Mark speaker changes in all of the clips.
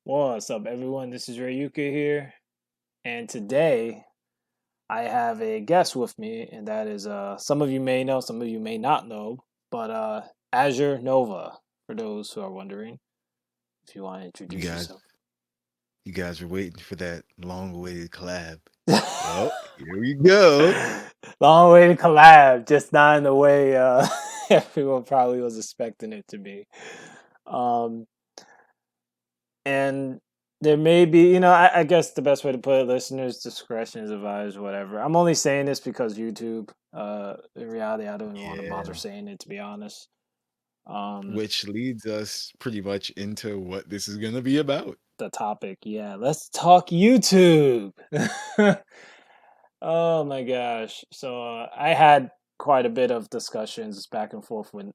Speaker 1: What's up, everyone? This is Rayuka here, and today I have a guest with me, and that is some of you may know, some of you may not know, but Azure Nova, for those who are wondering, if you want to
Speaker 2: You
Speaker 1: introduce
Speaker 2: guys,
Speaker 1: yourself.
Speaker 2: you guys are waiting for that long-awaited collab. Well, here we go.
Speaker 1: Long way to collab, just not in the way everyone probably was expecting it to be. Um, and there may be, I guess the best way to put it, listeners' discretion is advised, whatever. I'm only saying this because YouTube. In reality, I don't even want to bother
Speaker 2: Yeah,
Speaker 1: saying it, to be honest. Um,
Speaker 2: which leads us pretty much into what this is gonna be about.
Speaker 1: the topic, yeah. Let's talk YouTube. Oh my gosh. So I had quite a bit of discussions back and forth with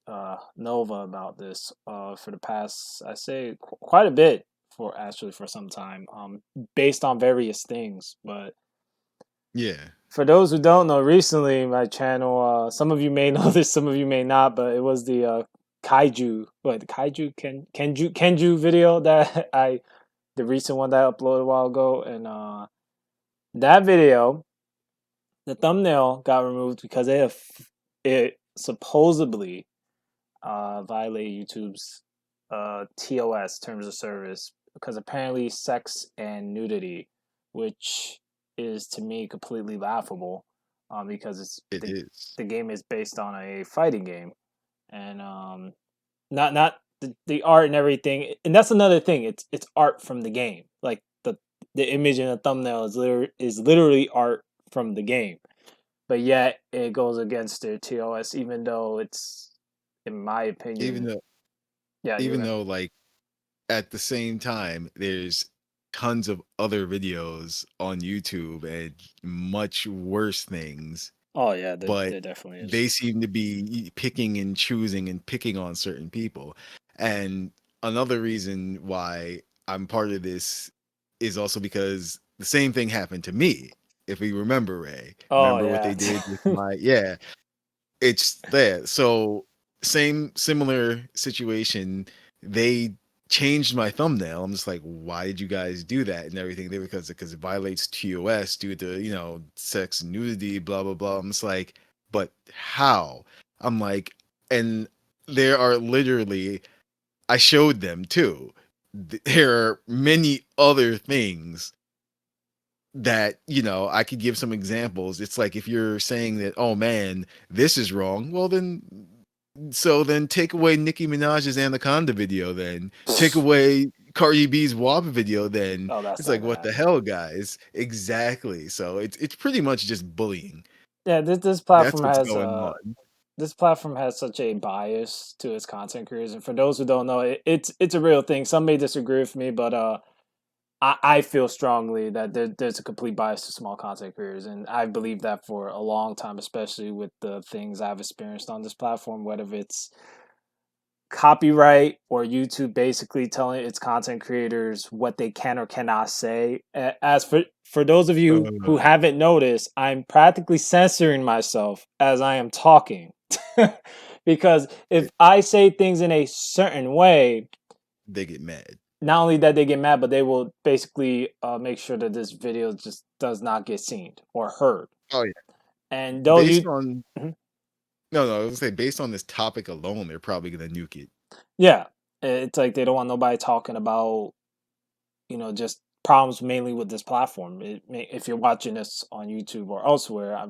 Speaker 1: Nova about this for the past, I say, quite a bit for actually for some time, based on various things. But
Speaker 2: Yeah,
Speaker 1: for those who don't know, recently my channel, some of you may know this, some of you may not, but it was the the kaiju Kenju video that the recent one that I uploaded a while ago, and that video, the thumbnail got removed because it supposedly violated YouTube's TOS, terms of service, because apparently sex and nudity, which is to me completely laughable, because
Speaker 2: it is.
Speaker 1: the game is based on a fighting game, and not the art and everything, and that's another thing. It's art from the game, like the image in the thumbnail is literally art from the game, but yet it goes against their TOS, even though it's, in my
Speaker 2: Even
Speaker 1: opinion,
Speaker 2: though,
Speaker 1: yeah, you're
Speaker 2: even
Speaker 1: right.
Speaker 2: though, like at the same time, there's tons of other videos on YouTube and much worse things,
Speaker 1: Oh yeah,
Speaker 2: but
Speaker 1: there definitely is.
Speaker 2: they seem to be picking and choosing and picking on certain people. And another reason why I'm part of this is also because the same thing happened to me. If we remember, Ray,
Speaker 1: Oh
Speaker 2: remember what they
Speaker 1: yeah.
Speaker 2: did with my, yeah, it's there. So same similar situation. They changed my thumbnail. I'm just like, why did you guys do that and everything? They because it violates TOS due to sex and nudity, blah blah blah. I'm just like, but how? I'm like, and there are literally, I showed them too. There are many other things that I could give some examples. It's like if you're saying that, oh man, this is wrong, well then take away Nicki Minaj's Anaconda video, then take away Cardi B's WAP video, then
Speaker 1: Oh, that's
Speaker 2: it's
Speaker 1: not
Speaker 2: like,
Speaker 1: gonna
Speaker 2: what the
Speaker 1: happen.
Speaker 2: hell, guys? Exactly. So it's pretty much just bullying.
Speaker 1: Yeah, this
Speaker 2: That's
Speaker 1: platform
Speaker 2: what's
Speaker 1: has
Speaker 2: going on.
Speaker 1: such a bias to its content creators, and for those who don't know, it's a real thing. Some may disagree with me, but I feel strongly that there's a complete bias to small content creators, and I've believed that for a long time, especially with the things I've experienced on this platform, whether it's copyright or YouTube basically telling its content creators what they can or cannot say. As for those of you who
Speaker 2: Uh,
Speaker 1: haven't noticed, I'm practically censoring myself as I am talking. Because if I say things in a certain way,
Speaker 2: they get mad.
Speaker 1: not only that they get mad, but they will basically make sure that this video just does not get seen or heard.
Speaker 2: Oh yeah.
Speaker 1: And though
Speaker 2: Based
Speaker 1: you,
Speaker 2: on
Speaker 1: Mhm.
Speaker 2: no, I was gonna say based on this topic alone, they're probably gonna nuke it.
Speaker 1: Yeah, it's like they don't want nobody talking about, just problems mainly with this platform. If you're watching this on YouTube or elsewhere,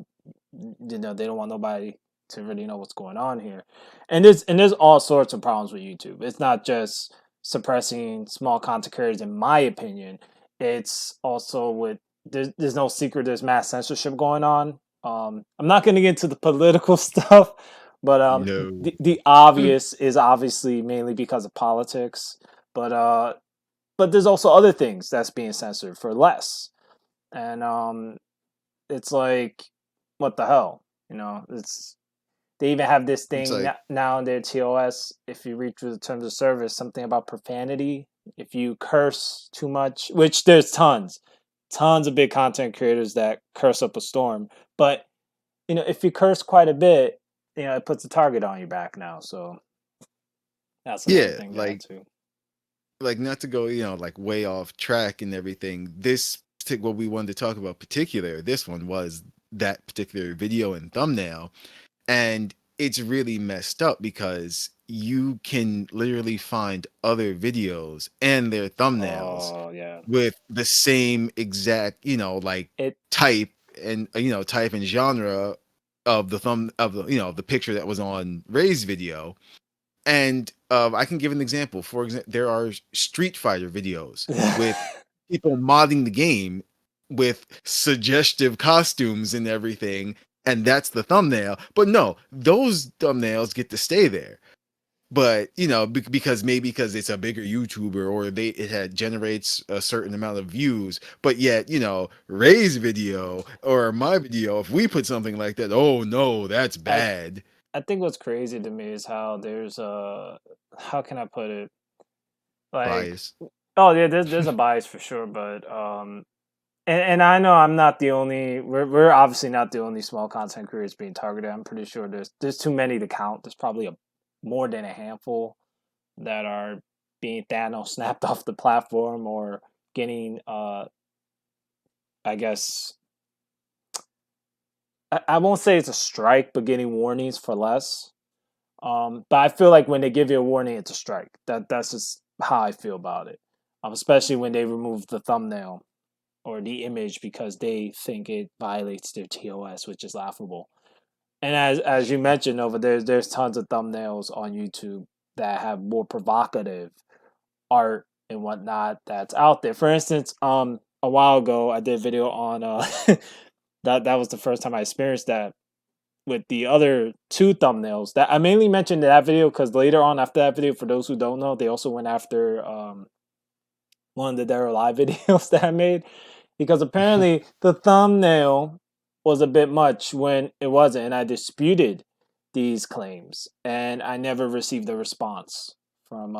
Speaker 1: they don't want nobody to really know what's going on here. And there's all sorts of problems with YouTube. It's not just suppressing small content creators, in my opinion. It's also with there's no secret. There's mass censorship going on. I'm not going to get into the political stuff, but
Speaker 2: No.
Speaker 1: the obvious is obviously mainly because of politics. But there's also other things that's being censored for less, and it's like, what the hell, it's they even have this
Speaker 2: It's
Speaker 1: thing
Speaker 2: like,
Speaker 1: now in their TOS. If you read through the terms of service, something about profanity. If you curse too much, which there's tons of big content creators that curse up a storm, but if you curse quite a bit, it puts a target on your back now. So that's another
Speaker 2: yeah,
Speaker 1: thing to add
Speaker 2: like
Speaker 1: to.
Speaker 2: like not to go, like way off track and everything. What we wanted to talk about particular, this one was that particular video and thumbnail, and it's really messed up because you can literally find other videos and their thumbnails
Speaker 1: Oh yeah.
Speaker 2: with the same exact, like
Speaker 1: It
Speaker 2: type and type and genre of the the picture that was on Ray's video. And I can give an example. For example, there are Street Fighter videos with people modding the game with suggestive costumes and everything, and that's the thumbnail. But no, those thumbnails get to stay there. But because it's a bigger YouTuber, or it had generates a certain amount of views. But yet, Ray's video or my video, if we put something like that, oh no, that's
Speaker 1: I
Speaker 2: bad.
Speaker 1: I think what's crazy to me is how there's how can I put it? Like,
Speaker 2: Bias.
Speaker 1: oh yeah, there's a bias for sure, but and I know I'm not the only. We're obviously not the only small content creators being targeted. I'm pretty sure there's too many to count. There's probably more than a handful that are being Thanos snapped off the platform or getting I guess I won't say it's a strike, but getting warnings for less. But I feel like when they give you a warning, it's a strike. That's just how I feel about it. Especially when they remove the thumbnail or the image because they think it violates their TOS, which is laughable. And as you mentioned over there's tons of thumbnails on YouTube that have more provocative art and whatnot that's out there. For instance, a while ago I did a video on that was the first time I experienced that with the other two thumbnails. That I mainly mentioned that video because later on after that video, for those who don't know, they also went after one of the Daryl Live videos that I made because apparently the thumbnail was a bit much when it wasn't, and I disputed these claims, and I never received a response from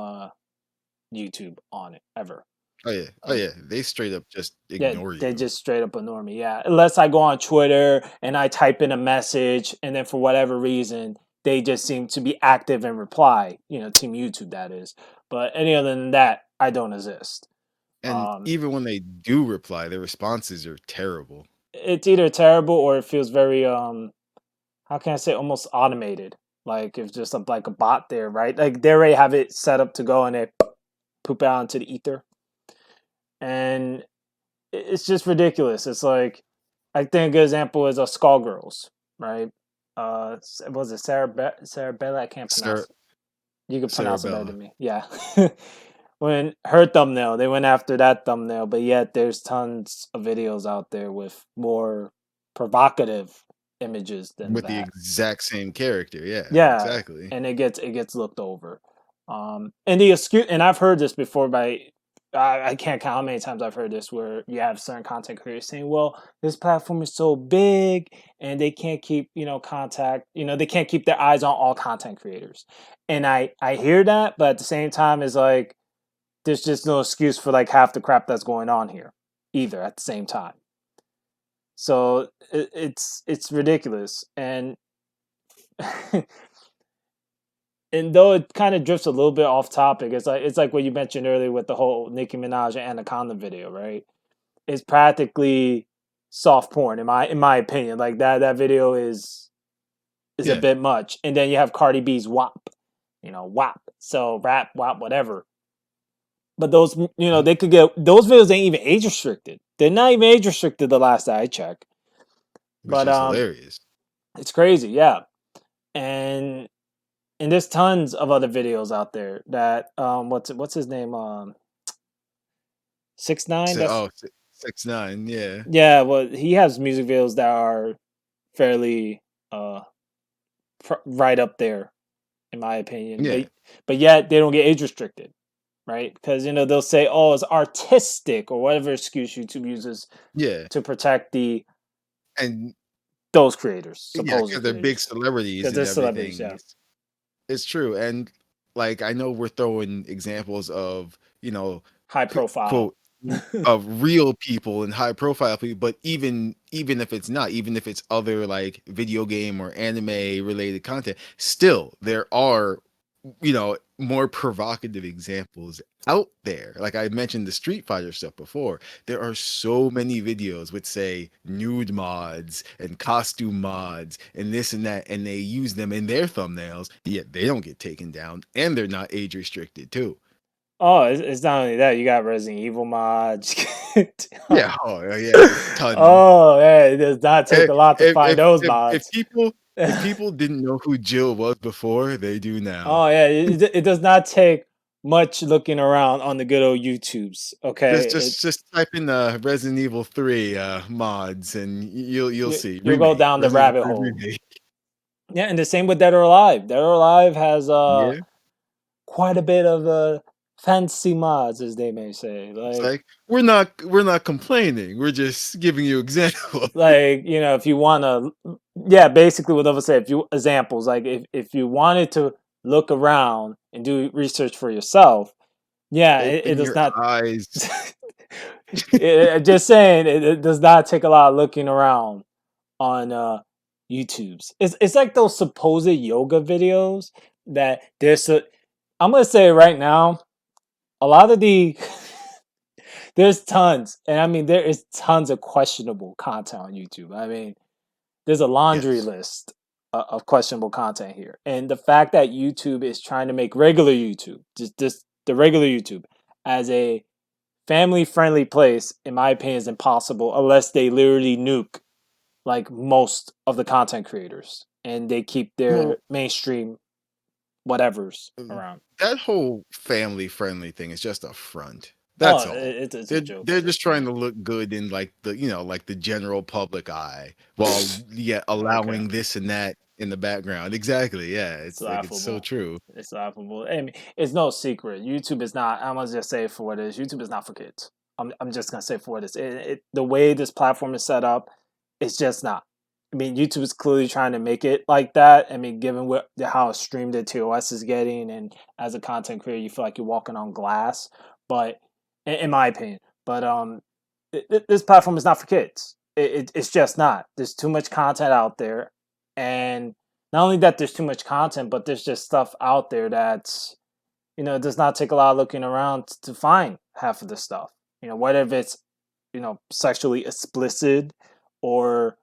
Speaker 1: YouTube on it ever.
Speaker 2: Oh yeah, oh
Speaker 1: Um,
Speaker 2: yeah. They straight up just
Speaker 1: yeah,
Speaker 2: ignore
Speaker 1: they
Speaker 2: you.
Speaker 1: just straight up ignore me. Yeah, unless I go on Twitter and I type in a message, and then for whatever reason they just seem to be active and reply. Team YouTube that is. But any other than that, I don't exist.
Speaker 2: And
Speaker 1: Um,
Speaker 2: even when they do reply, their responses are terrible.
Speaker 1: it's either terrible or it feels very how can I say, almost automated. Like it's just like a bot there, right? Like they already have it set up to go and they poop out into the ether, and it's just ridiculous. It's like I think a good example is a Skullgirls, right? Was it Sarah Bella? I can't pronounce
Speaker 2: Sar-
Speaker 1: it. You could pronounce it better
Speaker 2: Sarabella.
Speaker 1: than me. Yeah. When her thumbnail, they went after that thumbnail, but yet there's tons of videos out there with more provocative images than
Speaker 2: With the
Speaker 1: that.
Speaker 2: exact same character. Yeah,
Speaker 1: Yeah,
Speaker 2: exactly.
Speaker 1: and it gets looked over. And the excuse, and I've heard this before by I can't count how many times I've heard this where you have certain content creators saying, "Well, this platform is so big and they can't keep they can't keep their eyes on all content creators." And I hear that, but at the same time, is like there's just no excuse for like half the crap that's going on here either at the same time. So it's ridiculous and. And though it kind of drifts a little bit off topic, it's like what you mentioned earlier with the whole Nicki Minaj and Anaconda video, right? It's practically soft porn in my opinion. Like that video is a
Speaker 2: Yeah.
Speaker 1: bit much. And then you have Cardi B's WAP, WAP. So rap, WAP, whatever. But those,
Speaker 2: Mhm.
Speaker 1: they could get those videos ain't even age restricted. They're not even age restricted the last I checked.
Speaker 2: Which
Speaker 1: But
Speaker 2: is hilarious.
Speaker 1: it's crazy, yeah. And there's tons of other videos out there that what's his name 6ix9ine.
Speaker 2: So,
Speaker 1: That's
Speaker 2: 6ix9ine. Yeah.
Speaker 1: yeah. Well, he has music videos that are fairly uh right up there in my opinion,
Speaker 2: Yeah.
Speaker 1: but yet they don't get age restricted, right? Because they'll say, oh, it's artistic or whatever excuse YouTube uses
Speaker 2: Yeah.
Speaker 1: to protect
Speaker 2: And
Speaker 1: those creators,
Speaker 2: yeah,
Speaker 1: supposed
Speaker 2: because they're big
Speaker 1: creators,
Speaker 2: celebrities
Speaker 1: because
Speaker 2: and
Speaker 1: they're celebrities.
Speaker 2: everything.
Speaker 1: Yeah,
Speaker 2: It's true. And like I know we're throwing examples of,
Speaker 1: high profile.
Speaker 2: quote of real people and high profile people, but even if it's not, even if it's other like video game or anime related content, still there are more provocative examples out there. Like I mentioned the Street Fighter stuff before. There are so many videos with say nude mods and costume mods and this and that, and they use them in their thumbnails, yet they don't get taken down and they're not age restricted too.
Speaker 1: Oh, it's not only that. You got Resident Evil mods.
Speaker 2: Yeah, oh yeah, ton.
Speaker 1: Oh, yeah, it does not take
Speaker 2: If
Speaker 1: a lot to
Speaker 2: if
Speaker 1: find
Speaker 2: if
Speaker 1: those
Speaker 2: if
Speaker 1: mods.
Speaker 2: people didn't know who Jill was before, they do now.
Speaker 1: Oh yeah, it does not take much looking around on the good old YouTubes.
Speaker 2: Just
Speaker 1: Okay,
Speaker 2: just just type in Resident Evil 3 mods and you'll see
Speaker 1: you'll go
Speaker 2: remake
Speaker 1: down the
Speaker 2: Resident
Speaker 1: rabbit
Speaker 2: Evil 3
Speaker 1: hole.
Speaker 2: remake.
Speaker 1: Yeah, and the same with Dead or Alive. Dead or Alive has
Speaker 2: Yeah,
Speaker 1: quite a bit of fancy mods, as they may say.
Speaker 2: it's like we're not complaining. We're just giving you example.
Speaker 1: If you want to, yeah, basically what I would say, if you examples, like if you wanted to look around and do research for yourself, yeah, it
Speaker 2: Open
Speaker 1: does
Speaker 2: your
Speaker 1: not.
Speaker 2: eyes.
Speaker 1: Just saying, it does not take a lot of looking around on YouTube's. It's like those supposed yoga videos that there's a. I'm gonna say right now, a lot of the there's tons, and I mean there is tons of questionable content on YouTube. I mean, there's a laundry
Speaker 2: Yes.
Speaker 1: list of questionable content here, and the fact that YouTube is trying to make regular YouTube, just the regular YouTube, as a family friendly place, in my opinion, is impossible unless they literally nuke like most of the content creators and they keep their
Speaker 2: Well,
Speaker 1: mainstream whatevers
Speaker 2: Mm,
Speaker 1: around.
Speaker 2: that whole family friendly thing is just a front.
Speaker 1: Oh,
Speaker 2: That's all.
Speaker 1: it's a
Speaker 2: They're
Speaker 1: joke
Speaker 2: they're
Speaker 1: at this
Speaker 2: just trying
Speaker 1: point.
Speaker 2: to look good in like the general public eye while yet
Speaker 1: Okay,
Speaker 2: allowing this and that in the background. Exactly. Yeah.
Speaker 1: it's
Speaker 2: It's like it's so
Speaker 1: laughable.
Speaker 2: true.
Speaker 1: It's laughable. I mean, it's no secret. YouTube is not. I'm gonna just say it for what it is. YouTube is not for kids. I'm just gonna say for what it is. The way this platform is set up, it's just not. I mean, YouTube is clearly trying to make it like that. I mean, given how streamed the TOS is getting, and as a content creator, you feel like you're walking on glass. But in my opinion, but this platform is not for kids. It's just not. There's too much content out there, and not only that there's too much content, but there's just stuff out there that's it does not take a lot of looking around to find half of the stuff. Whether if it's sexually explicit or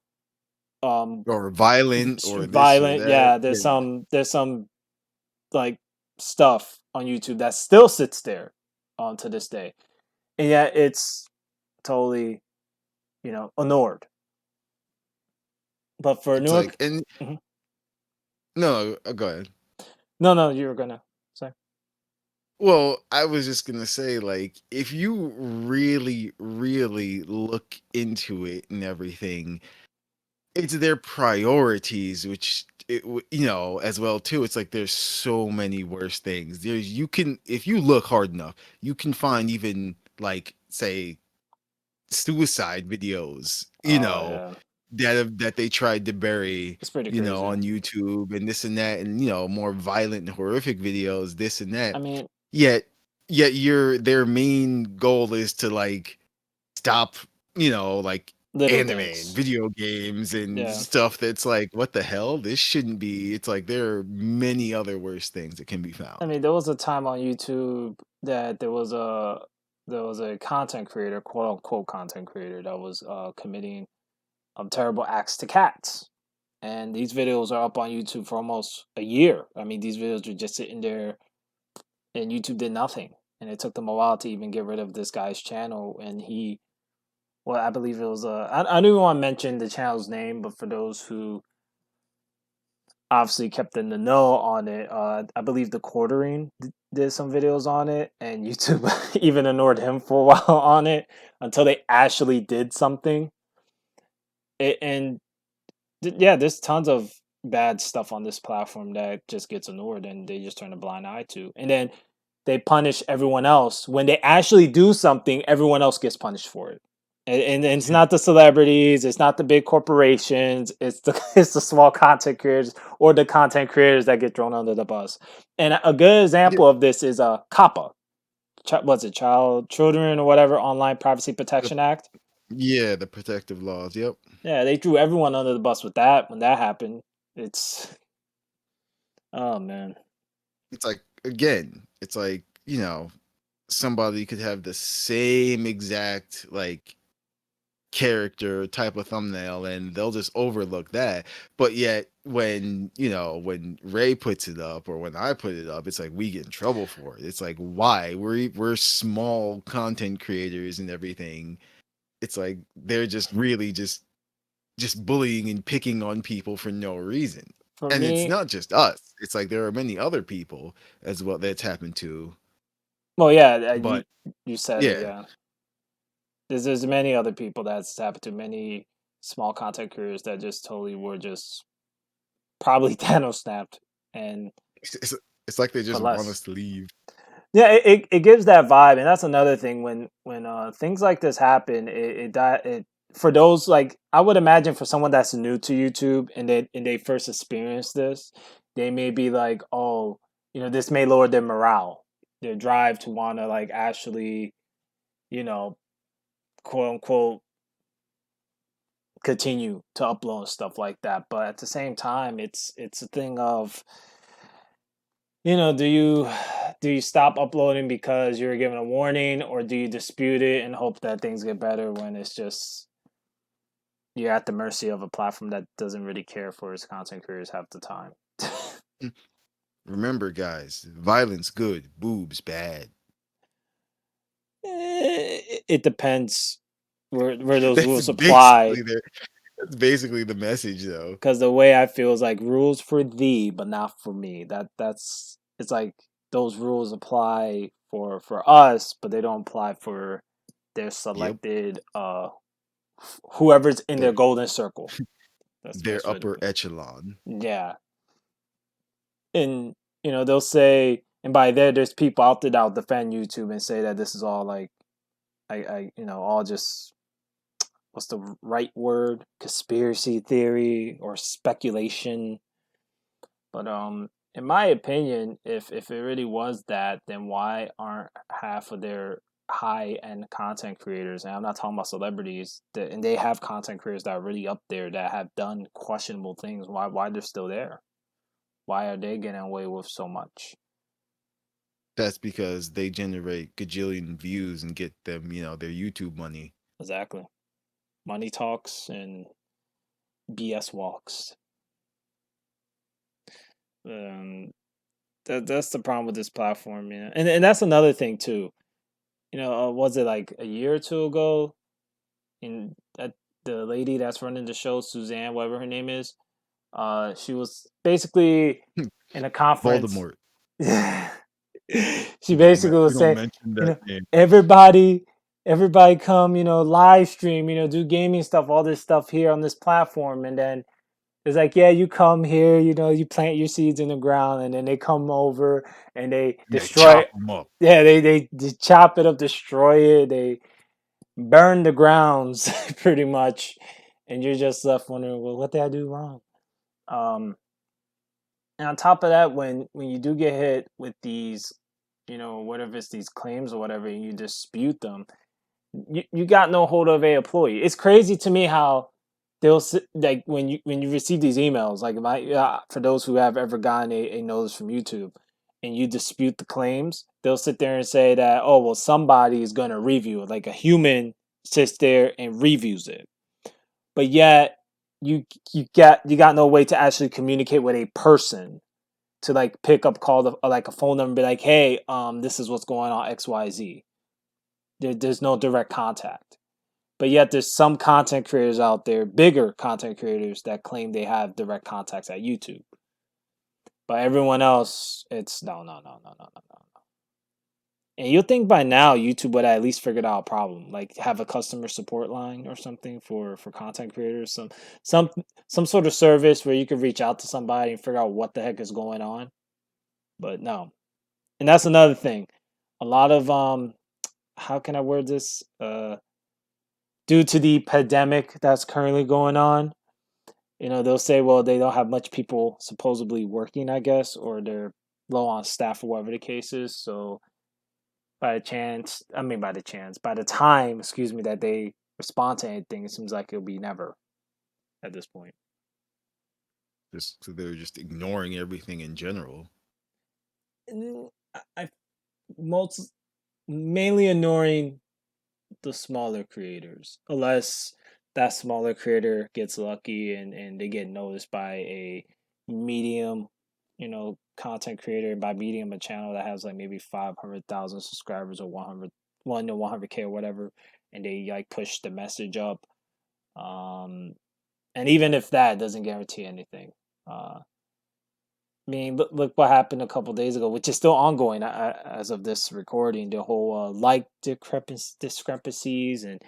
Speaker 1: um
Speaker 2: Or violent or this or
Speaker 1: violent.
Speaker 2: that.
Speaker 1: Yeah,
Speaker 2: Yeah.
Speaker 1: there's some like stuff on YouTube that still sits there to this day, and yet it's totally ignored. But for
Speaker 2: It's
Speaker 1: newer,
Speaker 2: like and
Speaker 1: Mhm.
Speaker 2: no, go ahead.
Speaker 1: No, you were gonna say.
Speaker 2: Well, I was just gonna say, like, if you really, really look into it and everything, it's their priorities, which as well too. It's like there's so many worse things. There's you can if you look hard enough, you can find even like say suicide videos,
Speaker 1: Oh yeah,
Speaker 2: that they tried to bury,
Speaker 1: it's pretty crazy.
Speaker 2: on YouTube and this and that, and more violent and horrific videos, this and
Speaker 1: I
Speaker 2: that.
Speaker 1: mean,
Speaker 2: Yet, their main goal is to like stop, like
Speaker 1: little
Speaker 2: anime and
Speaker 1: things.
Speaker 2: video games and
Speaker 1: Yeah.
Speaker 2: stuff that's like, what the hell? This shouldn't be. It's like there are many other worse things that can be
Speaker 1: I
Speaker 2: found.
Speaker 1: mean, there was a time on YouTube that there was a content creator, quote unquote content creator, that was committing terrible acts to cats. And these videos are up on YouTube for almost a year. I mean, these videos were just sitting there, and YouTube did nothing. And it took them a while to even get rid of this guy's channel. And well, I believe it was I don't even want to mention the channel's name, but for those who obviously kept in the know on it. I believe the quartering did some videos on it, and YouTube even ignored him for a while on it until they actually did something. And yeah, there's tons of bad stuff on this platform that just gets ignored, and they just turn a blind eye to. And then they punish everyone else when they actually do something. Everyone else gets punished for it. And it's not the celebrities, it's not the big corporations, it's the it's the small content creators or the content creators that get thrown under the bus. And a good
Speaker 2: Yeah,
Speaker 1: example of this is COPPA. Was it Children or whatever Online Privacy
Speaker 2: the,
Speaker 1: Protection Act?
Speaker 2: yeah, the protective laws. Yep.
Speaker 1: Yeah, they threw everyone under the bus with that when that happened. It's oh man.
Speaker 2: it's like again, it's like, somebody could have the same exact like character type of thumbnail and they'll just overlook that. But yet when Ray puts it up or when I put it up, it's like we get in trouble for it. It's like why? We're small content creators and everything. It's like they're just really just bullying and picking on people for no reason.
Speaker 1: For
Speaker 2: And it's
Speaker 1: me,
Speaker 2: not just us. It's like there are many other people as well that's happened to.
Speaker 1: well, yeah,
Speaker 2: But
Speaker 1: you said it,
Speaker 2: yeah,
Speaker 1: yeah. There's many other people that's happened to, many small content creators that just totally were just probably Thanos snapped and
Speaker 2: it's, it's like they
Speaker 1: for
Speaker 2: just want
Speaker 1: less.
Speaker 2: us to leave.
Speaker 1: Yeah, it gives that vibe, and that's another thing when things like this happen. It for those, like, I would imagine for someone that's new to YouTube and they first experience this, they may be like, oh, this may lower their morale, their drive to want to like actually, you know, quote unquote continue to upload and stuff like that. But at the same time, it's a thing of, do you stop uploading because you're given a warning, or do you dispute it and hope that things get better when it's just you're at the mercy of a platform that doesn't really care for its content creators half the time?
Speaker 2: Remember, guys, violence good, boobs bad.
Speaker 1: It depends where those
Speaker 2: That's
Speaker 1: rules apply.
Speaker 2: basically that's basically the message, though.
Speaker 1: Because the way I feel is like rules for thee, but not for me. That's it's like those rules apply for us, but they don't apply for their
Speaker 2: Yep,
Speaker 1: selected whoever's in their
Speaker 2: their
Speaker 1: golden circle. That's the
Speaker 2: their
Speaker 1: best way to
Speaker 2: upper
Speaker 1: put
Speaker 2: echelon.
Speaker 1: it. Yeah, and they'll say, and by there's people out there that'll defend YouTube and say that this is all like all just, what's the right word, conspiracy theory or speculation. But in my opinion, if it really was that, then why aren't half of their high end content creators, and I'm not talking about celebrities, and they have content creators that are really up there that have done questionable things, why they're still there? Why are they getting away with so much?
Speaker 2: That's because they generate gajillion views and get them, their YouTube money.
Speaker 1: Exactly. Money talks and BS walks. Um, that's the problem with this platform, and that's another thing too. Was it like a year or two ago? In that The lady that's running the show, Suzanne, whatever her name is, she was basically in a conference.
Speaker 2: Voldemort.
Speaker 1: She basically
Speaker 2: We
Speaker 1: was
Speaker 2: don't
Speaker 1: saying,
Speaker 2: mention
Speaker 1: you
Speaker 2: that
Speaker 1: know,
Speaker 2: name.
Speaker 1: everybody come, live stream, do gaming stuff, all this stuff here on this platform, and then it's like, yeah, you come here, you plant your seeds in the ground, and then they come over and they
Speaker 2: And they
Speaker 1: destroy.
Speaker 2: chop them up.
Speaker 1: Yeah, they chop it up, destroy it, they burn the grounds pretty much, and you're just left wondering, well, what did I do wrong? Um, and on top of that, when you do get hit with these, whatever it's these claims or whatever, and you dispute them, you got no hold of a employee. It's crazy to me how like when you receive these emails, like for those who have ever gotten a notice from YouTube and you dispute the claims, they'll sit there and say that, oh, well, somebody is going to review it, like a human sits there and reviews it, but yet you you got no way to actually communicate with a person to like pick up, call like a phone number and be like, hey, this is what's going on, XYZ. There's no direct contact. But yet there's some content creators out there, bigger content creators, that claim they have direct contacts at YouTube. But everyone else, it's no, no, no, no, no, no, no. And you'll think by now YouTube would at least figured out a problem, like have a customer support line or something for content creators, some some sort of service where you could reach out to somebody and figure out what the heck is going on. But no. And that's another thing. A lot of how can I word this? Due to the pandemic that's currently going on, they'll say, well, they don't have much people supposedly working, I guess, or they're low on staff or whatever the case is. So by the time, excuse me, that they respond to anything, it seems like it'll be never at this point.
Speaker 2: Just so they're just ignoring everything in general.
Speaker 1: I most mainly ignoring the smaller creators, unless that smaller creator gets lucky and they get noticed by a medium, content creator. By medium, a channel that has like maybe 500,000 subscribers or 1 to 100K or whatever, and they like push the message up. Um, and even if that doesn't guarantee anything, I mean, look what happened a couple days ago, which is still ongoing as of this recording. The whole like discrepancies and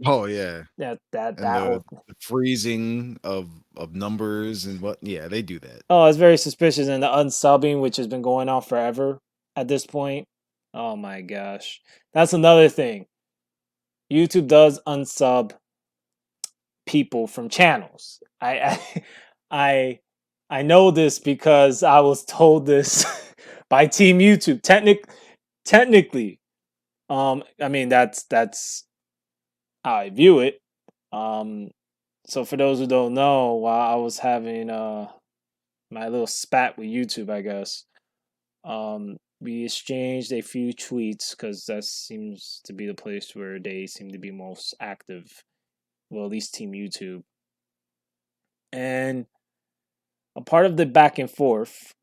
Speaker 2: Oh yeah, and
Speaker 1: that whole.
Speaker 2: the freezing of numbers and what. Yeah, they do that.
Speaker 1: Oh, it's very suspicious, and the unsubbing, which has been going on forever at this point. Oh my gosh, that's another thing. YouTube does unsub people from channels. I I know this because I was told this by Team YouTube. Technically, I mean that's how I view it. Um, so for those who don't know, while I was having my little spat with YouTube, I guess, we exchanged a few tweets because that seems to be the place where they seem to be most active. Well, at least Team YouTube. And a part of the back and forth,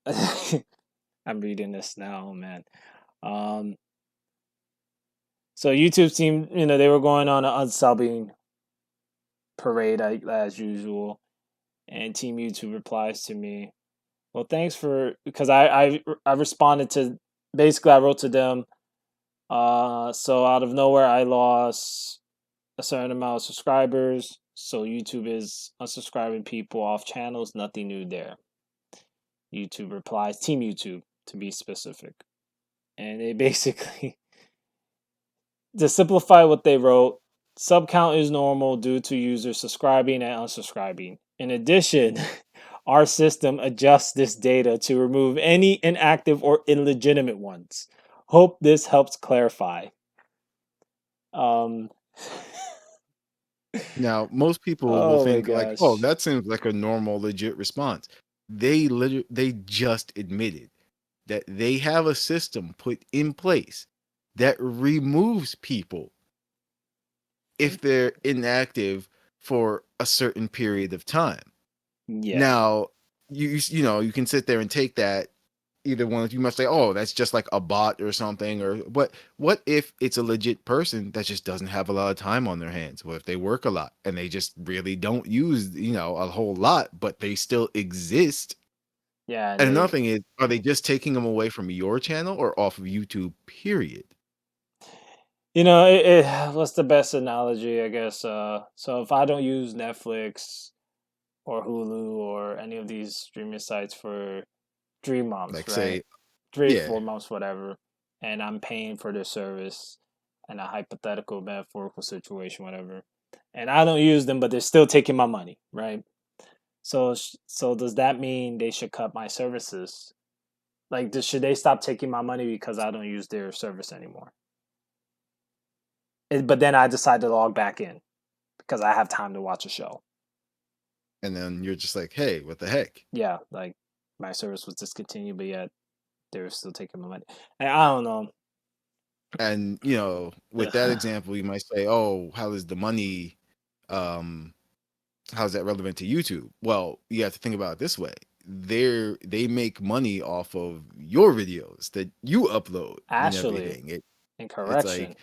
Speaker 1: I'm reading this now, man. Um, so YouTube seemed, they were going on an unsubbing parade as usual, and Team YouTube replies to me, "Well, thanks for," because I responded to, basically I wrote to them. So out of nowhere, I lost a certain amount of subscribers. So YouTube is unsubscribing people off channels. Nothing new there. YouTube replies, Team YouTube to be specific. And they basically, to simplify what they wrote, sub count is normal due to users subscribing and unsubscribing. In addition, our system adjusts this data to remove any inactive or illegitimate ones. Hope this helps clarify. Um,
Speaker 2: Now, most people will
Speaker 1: oh my
Speaker 2: think like, "Oh,
Speaker 1: gosh.
Speaker 2: that seems like a normal, legit response." They just admitted that they have a system put in place that removes people if they're inactive for a certain period of time.
Speaker 1: Yeah.
Speaker 2: Now, you can sit there and take that either one. You must say, "Oh, that's just like a bot or something," or what if it's a legit person that just doesn't have a lot of time on their hands? What if they work a lot and they just really don't use, a whole lot, but they still exist?
Speaker 1: Yeah, and
Speaker 2: And another
Speaker 1: they,
Speaker 2: thing is, are they just taking them away from your channel or off of YouTube, period?
Speaker 1: what's the best analogy, I guess? So if I don't use Netflix or Hulu or any of these streaming sites for 3 months,
Speaker 2: Like
Speaker 1: right?
Speaker 2: say,
Speaker 1: Three,
Speaker 2: yeah,
Speaker 1: 4 months, whatever, and I'm paying for their service in a hypothetical, metaphorical situation, whatever, and I don't use them, but they're still taking my money, right? So does that mean they should cut my services? Like, should they stop taking my money because I don't use their service anymore? But then I decide to log back in because I have time to watch a show.
Speaker 2: and then you're just like, "Hey, what the heck?"
Speaker 1: Yeah, like my service was discontinued, but yet they're still taking my money. I don't know.
Speaker 2: And with that example, you might say, "Oh, how is the money? Um, how's that relevant to YouTube?" Well, you have to think about it this way: they make money off of your videos that you upload and
Speaker 1: Actually,
Speaker 2: everything.
Speaker 1: in
Speaker 2: It's
Speaker 1: correction,
Speaker 2: like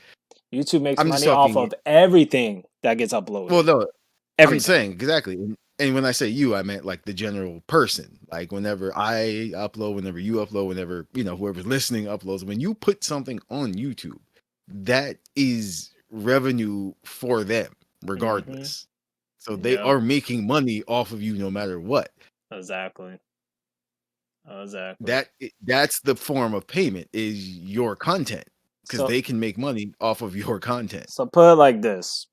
Speaker 1: YouTube makes
Speaker 2: I'm just
Speaker 1: money off
Speaker 2: talking.
Speaker 1: of everything that gets
Speaker 2: Well,
Speaker 1: uploaded.
Speaker 2: no, I'm
Speaker 1: Everything.
Speaker 2: saying exactly. And when I say you, I meant like the general person. Like whenever I upload, whenever you upload, whenever whoever's listening uploads. When you put something on YouTube, that is revenue for them,
Speaker 1: Mm-hmm.
Speaker 2: regardless. So they
Speaker 1: Yep.
Speaker 2: are making money off of you no matter what.
Speaker 1: Exactly. Exactly.
Speaker 2: That's the form of payment is your content because
Speaker 1: So
Speaker 2: they can make money off of your content.
Speaker 1: so put it like this.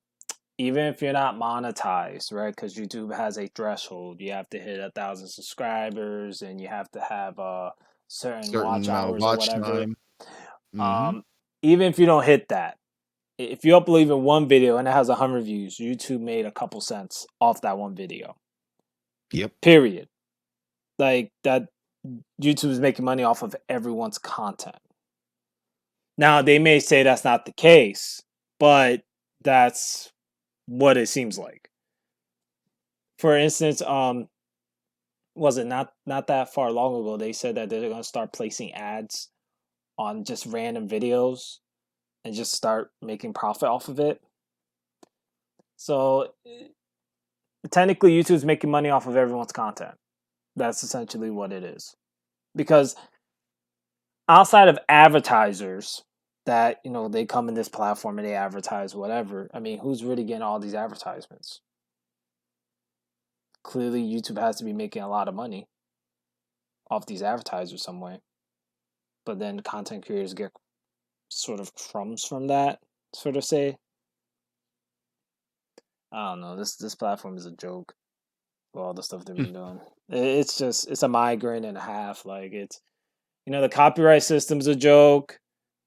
Speaker 1: Even if you're not monetized, right? Because YouTube has a threshold. You have to hit 1,000 subscribers, and you have to have certain
Speaker 2: Certain
Speaker 1: watch
Speaker 2: amount of
Speaker 1: hours or
Speaker 2: watch
Speaker 1: whatever.
Speaker 2: time. Hmm.
Speaker 1: Um, Even if you don't hit that, if you upload even one video and it has 100 views, YouTube made a couple cents off that one video.
Speaker 2: Yep.
Speaker 1: Period. like that YouTube is making money off of everyone's content. Now they may say that's not the case, but that's what it seems like. For instance, was it not that far long ago they said that they're going to start placing ads on just random videos and just start making profit off of it. So technically YouTube's making money off of everyone's content. That's essentially what it is. Because outside of advertisers that, they come in this platform and they advertise whatever, I mean, who's really getting all these advertisements? Clearly YouTube has to be making a lot of money off these advertisers some way. But then content creators get sort of crumbs from that, sort of say. I don't know. This platform is a joke for all the stuff they've been doing. It's a migraine and a half. Like it's the copyright system's a joke.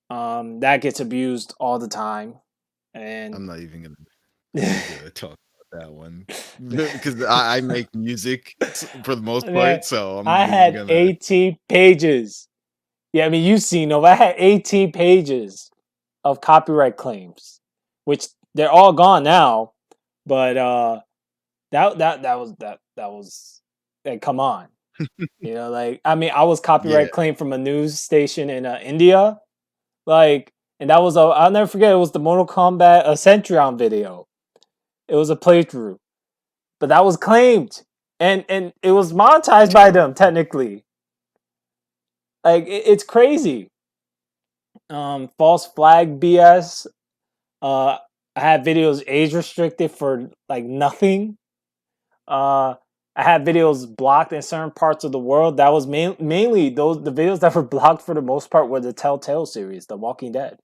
Speaker 1: That gets abused all the time. And
Speaker 2: I'm not even gonna talk about that one because I make music for the most
Speaker 1: man,
Speaker 2: part, so I'm
Speaker 1: I
Speaker 2: not even
Speaker 1: had
Speaker 2: gonna.
Speaker 1: 18 pages. Yeah, I mean you've seen them. I had 18 pages of copyright claims, which they're all gone now. But that was like, come on. Like I mean I was
Speaker 2: Yeah,
Speaker 1: copyright claimed from a news station in India. Like, and that was I'll never forget, it was the Mortal Kombat Centurion video. It was a playthrough. But that was claimed. And it was monetized by them technically. Like it's crazy. False flag BS. I had videos age restricted for like nothing. I had videos blocked in certain parts of the world. That was mainly the videos that were blocked for the most part were the Telltale series, The Walking Dead.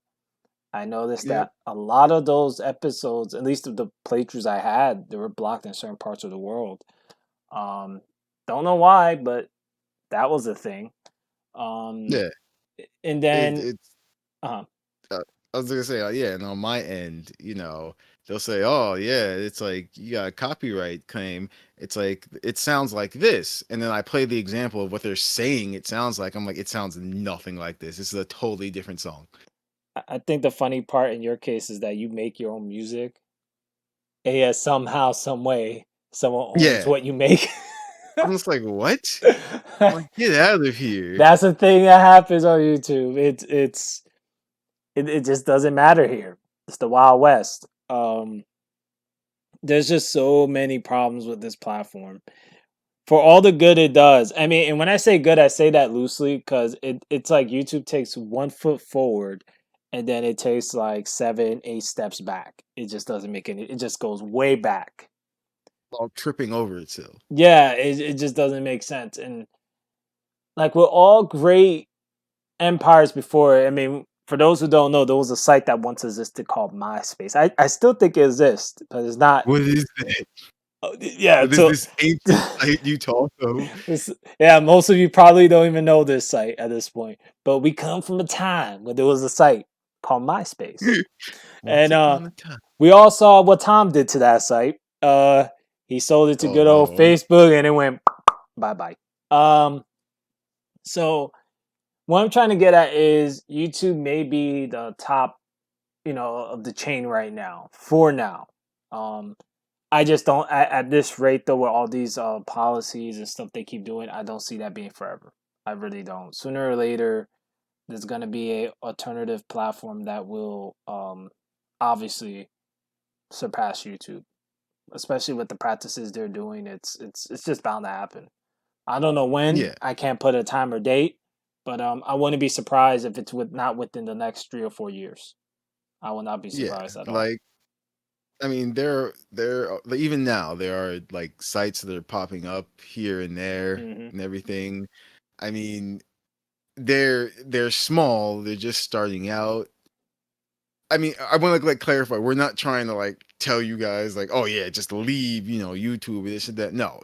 Speaker 1: I noticed
Speaker 2: yep,
Speaker 1: that a lot of those episodes, at least of the playthroughs I had, they were blocked in certain parts of the world. Um, don't know why, but that was a thing. Um,
Speaker 2: yeah.
Speaker 1: and
Speaker 2: It,
Speaker 1: then,
Speaker 2: it's
Speaker 1: uh,
Speaker 2: uh, I was gonna say, yeah, and on my end, they'll say, "Oh, yeah, it's like you got a copyright claim." It's like it sounds like this, and then I play the example of what they're saying. It sounds like I'm like, it sounds nothing like this. This is a totally different song.
Speaker 1: I think the funny part in your case is that you make your own music, and yet somehow, some way, someone owns
Speaker 2: Yeah,
Speaker 1: what you make.
Speaker 2: I'm just like, what? I'm like, get out of here.
Speaker 1: That's the thing that happens on YouTube. It just doesn't matter here. It's the Wild West. There's just so many problems with this platform. For all the good it does, I mean, and when I say good, I say that loosely because it's like YouTube takes 1 foot forward and then it takes like 7, 8 steps back. It just doesn't make any. It just goes way back.
Speaker 2: All tripping over itself.
Speaker 1: Yeah, it just doesn't make sense. And like with all great empires before, I mean, for those who don't know, there was a site that once existed called MySpace. I still think it exists, but it's not.
Speaker 2: What is that?
Speaker 1: Yeah,
Speaker 2: What is
Speaker 1: so
Speaker 2: this ancient site you talk of?
Speaker 1: yeah, most of you probably don't even know this site at this point. But we come from a time when there was a site called MySpace.
Speaker 2: Once
Speaker 1: And
Speaker 2: upon a time.
Speaker 1: we all saw what Tom did to that site. He sold it to
Speaker 2: Oh
Speaker 1: good old
Speaker 2: no.
Speaker 1: Facebook and it went bye-bye. So what I'm trying to get at is YouTube may be the top, of the chain right now, for now. Um, I just don't at this rate though with all these policies and stuff they keep doing. I don't see that being forever. I really don't. Sooner or later, there's gonna be a alternative platform that will obviously surpass YouTube, especially with the practices they're doing. It's just bound to happen. I don't know when.
Speaker 2: Yeah.
Speaker 1: I can't put a time or date, but I wouldn't be surprised if it's not within the next 3 or 4 years. I will not be
Speaker 2: Yeah.
Speaker 1: surprised at all.
Speaker 2: Like, I mean, even now there are like sites that are popping up here and there
Speaker 1: Hmm.
Speaker 2: and everything. I mean, they're small. They're just starting out. I mean, I want to like clarify. We're not trying to like tell you guys like, oh yeah, just leave, YouTube this and that. No,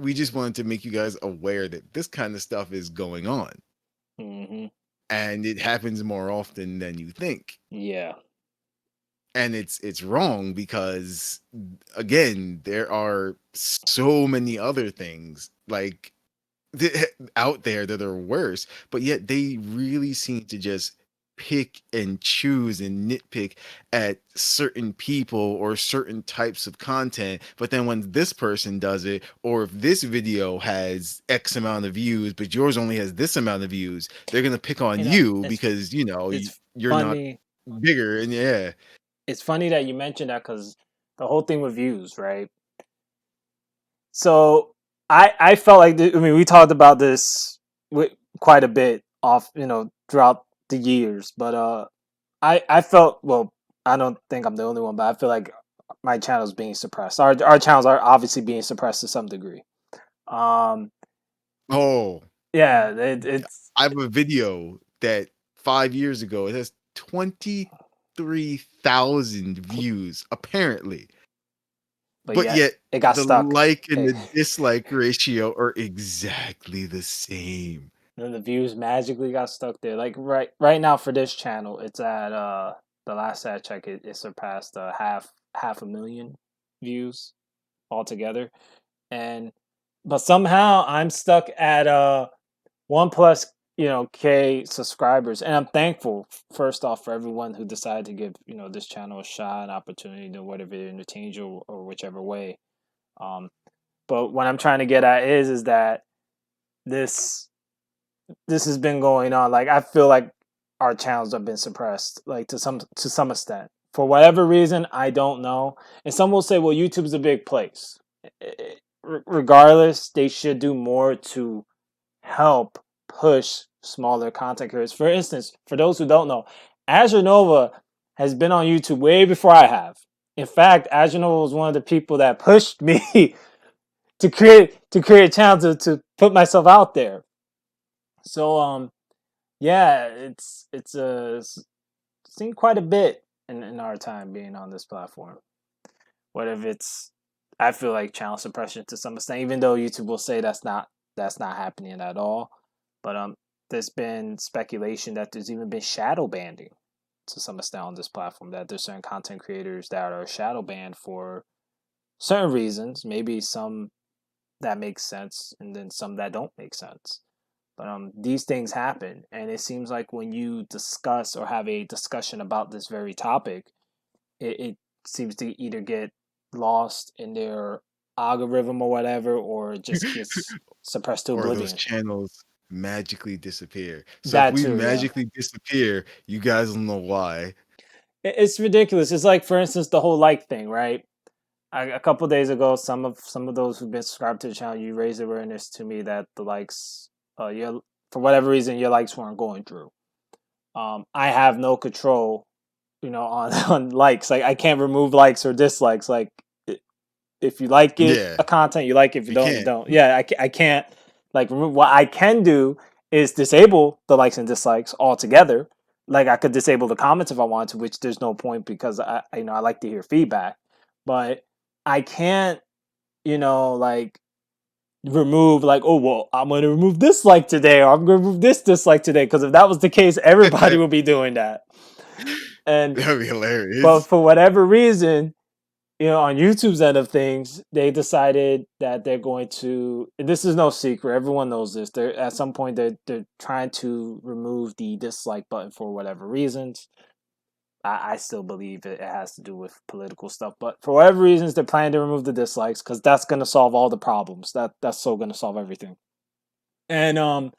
Speaker 2: we just wanted to make you guys aware that this kind of stuff is going on,
Speaker 1: Hmm.
Speaker 2: and it happens more often than you think.
Speaker 1: Yeah.
Speaker 2: And it's wrong because again, there are so many other things like out there that are worse, but yet they really seem to just pick and choose and nitpick at certain people or certain types of content. But then when this person does it, or if this video has X amount of views, but yours only has this amount of views, they're gonna pick on
Speaker 1: You know,
Speaker 2: you because
Speaker 1: it's
Speaker 2: you're not
Speaker 1: funny.
Speaker 2: bigger. And yeah.
Speaker 1: It's funny that you mentioned that because the whole thing with views, right? So I felt like I mean we talked about this quite a bit off throughout the years, but I felt well. I don't think I'm the only one, but I feel like my channel's being suppressed. Our channels are obviously being suppressed to some degree. Um,
Speaker 2: Oh,
Speaker 1: yeah, it's
Speaker 2: I have a video that 5 years ago, it has 23,000 views, apparently.
Speaker 1: but
Speaker 2: But
Speaker 1: yet
Speaker 2: yet
Speaker 1: it got
Speaker 2: the
Speaker 1: stuck.
Speaker 2: like and
Speaker 1: It,
Speaker 2: the dislike ratio are exactly the same.
Speaker 1: then the views magically got stuck there. Like right now for this channel, it's at the last I checked, it surpassed half a million views altogether, and but somehow I'm stuck at 1+ K subscribers, and I'm thankful first off for everyone who decided to give this channel a shot, an opportunity to whatever it entertains you or whichever way. Um, but what I'm trying to get at is that this this has been going on. Like I feel like our channels have been suppressed, like to some extent, for whatever reason. I don't know. And some will say, "Well, YouTube's a big place." Regardless, they should do more to help push smaller content creators. For instance, for those who don't know, Azure Nova has been on YouTube way before I have. In fact, Azure Nova was one of the people that pushed me to create a channel to put myself out there. So yeah, it's seen quite a bit in our time being on this platform. What if it's I feel like channel suppression to some extent, even though YouTube will say that's not happening at all. But there's been speculation that there's even been shadow banning to some extent on this platform. That there's certain content creators that are shadow banned for certain reasons. Maybe some that make sense, and then some that don't make sense. But these things happen, and it seems like when you discuss or have a discussion about this very topic, it seems to either get lost in their algorithm or whatever, or it just gets suppressed to
Speaker 2: Or those
Speaker 1: oblivion.
Speaker 2: channels magically disappear. So if
Speaker 1: That
Speaker 2: we
Speaker 1: too, yeah.
Speaker 2: magically disappear, you guys don't know why.
Speaker 1: It's ridiculous. It's like, for instance, the whole like thing, right? A couple days ago, some of those who've been subscribed to the channel, you raised awareness to me that the likes, for whatever reason, your likes weren't going through. I have no control, on on likes. Like I can't remove likes or dislikes. Like if you like it,
Speaker 2: Yeah,
Speaker 1: a content, you like it. If you
Speaker 2: you
Speaker 1: don't, you
Speaker 2: can't.
Speaker 1: don't. Yeah, I can't like remove. What I can do is disable the likes and dislikes altogether. Like I could disable the comments if I want to, which there's no point because I like to hear feedback, but I can't like remove like, oh well, I'm gonna remove this like today, or I'm gonna remove this dislike today, because if that was the case, everybody would be doing that. And
Speaker 2: That'd be
Speaker 1: but
Speaker 2: hilarious.
Speaker 1: for whatever reason, on YouTube's end of things, they decided that they're going to. And this is no secret; everyone knows this. They're at some point they're trying to remove the dislike button for whatever reasons. I still believe it has to do with political stuff, but for whatever reasons, they're planning to remove the dislikes because that's going to solve all the problems. That's so going to solve everything. And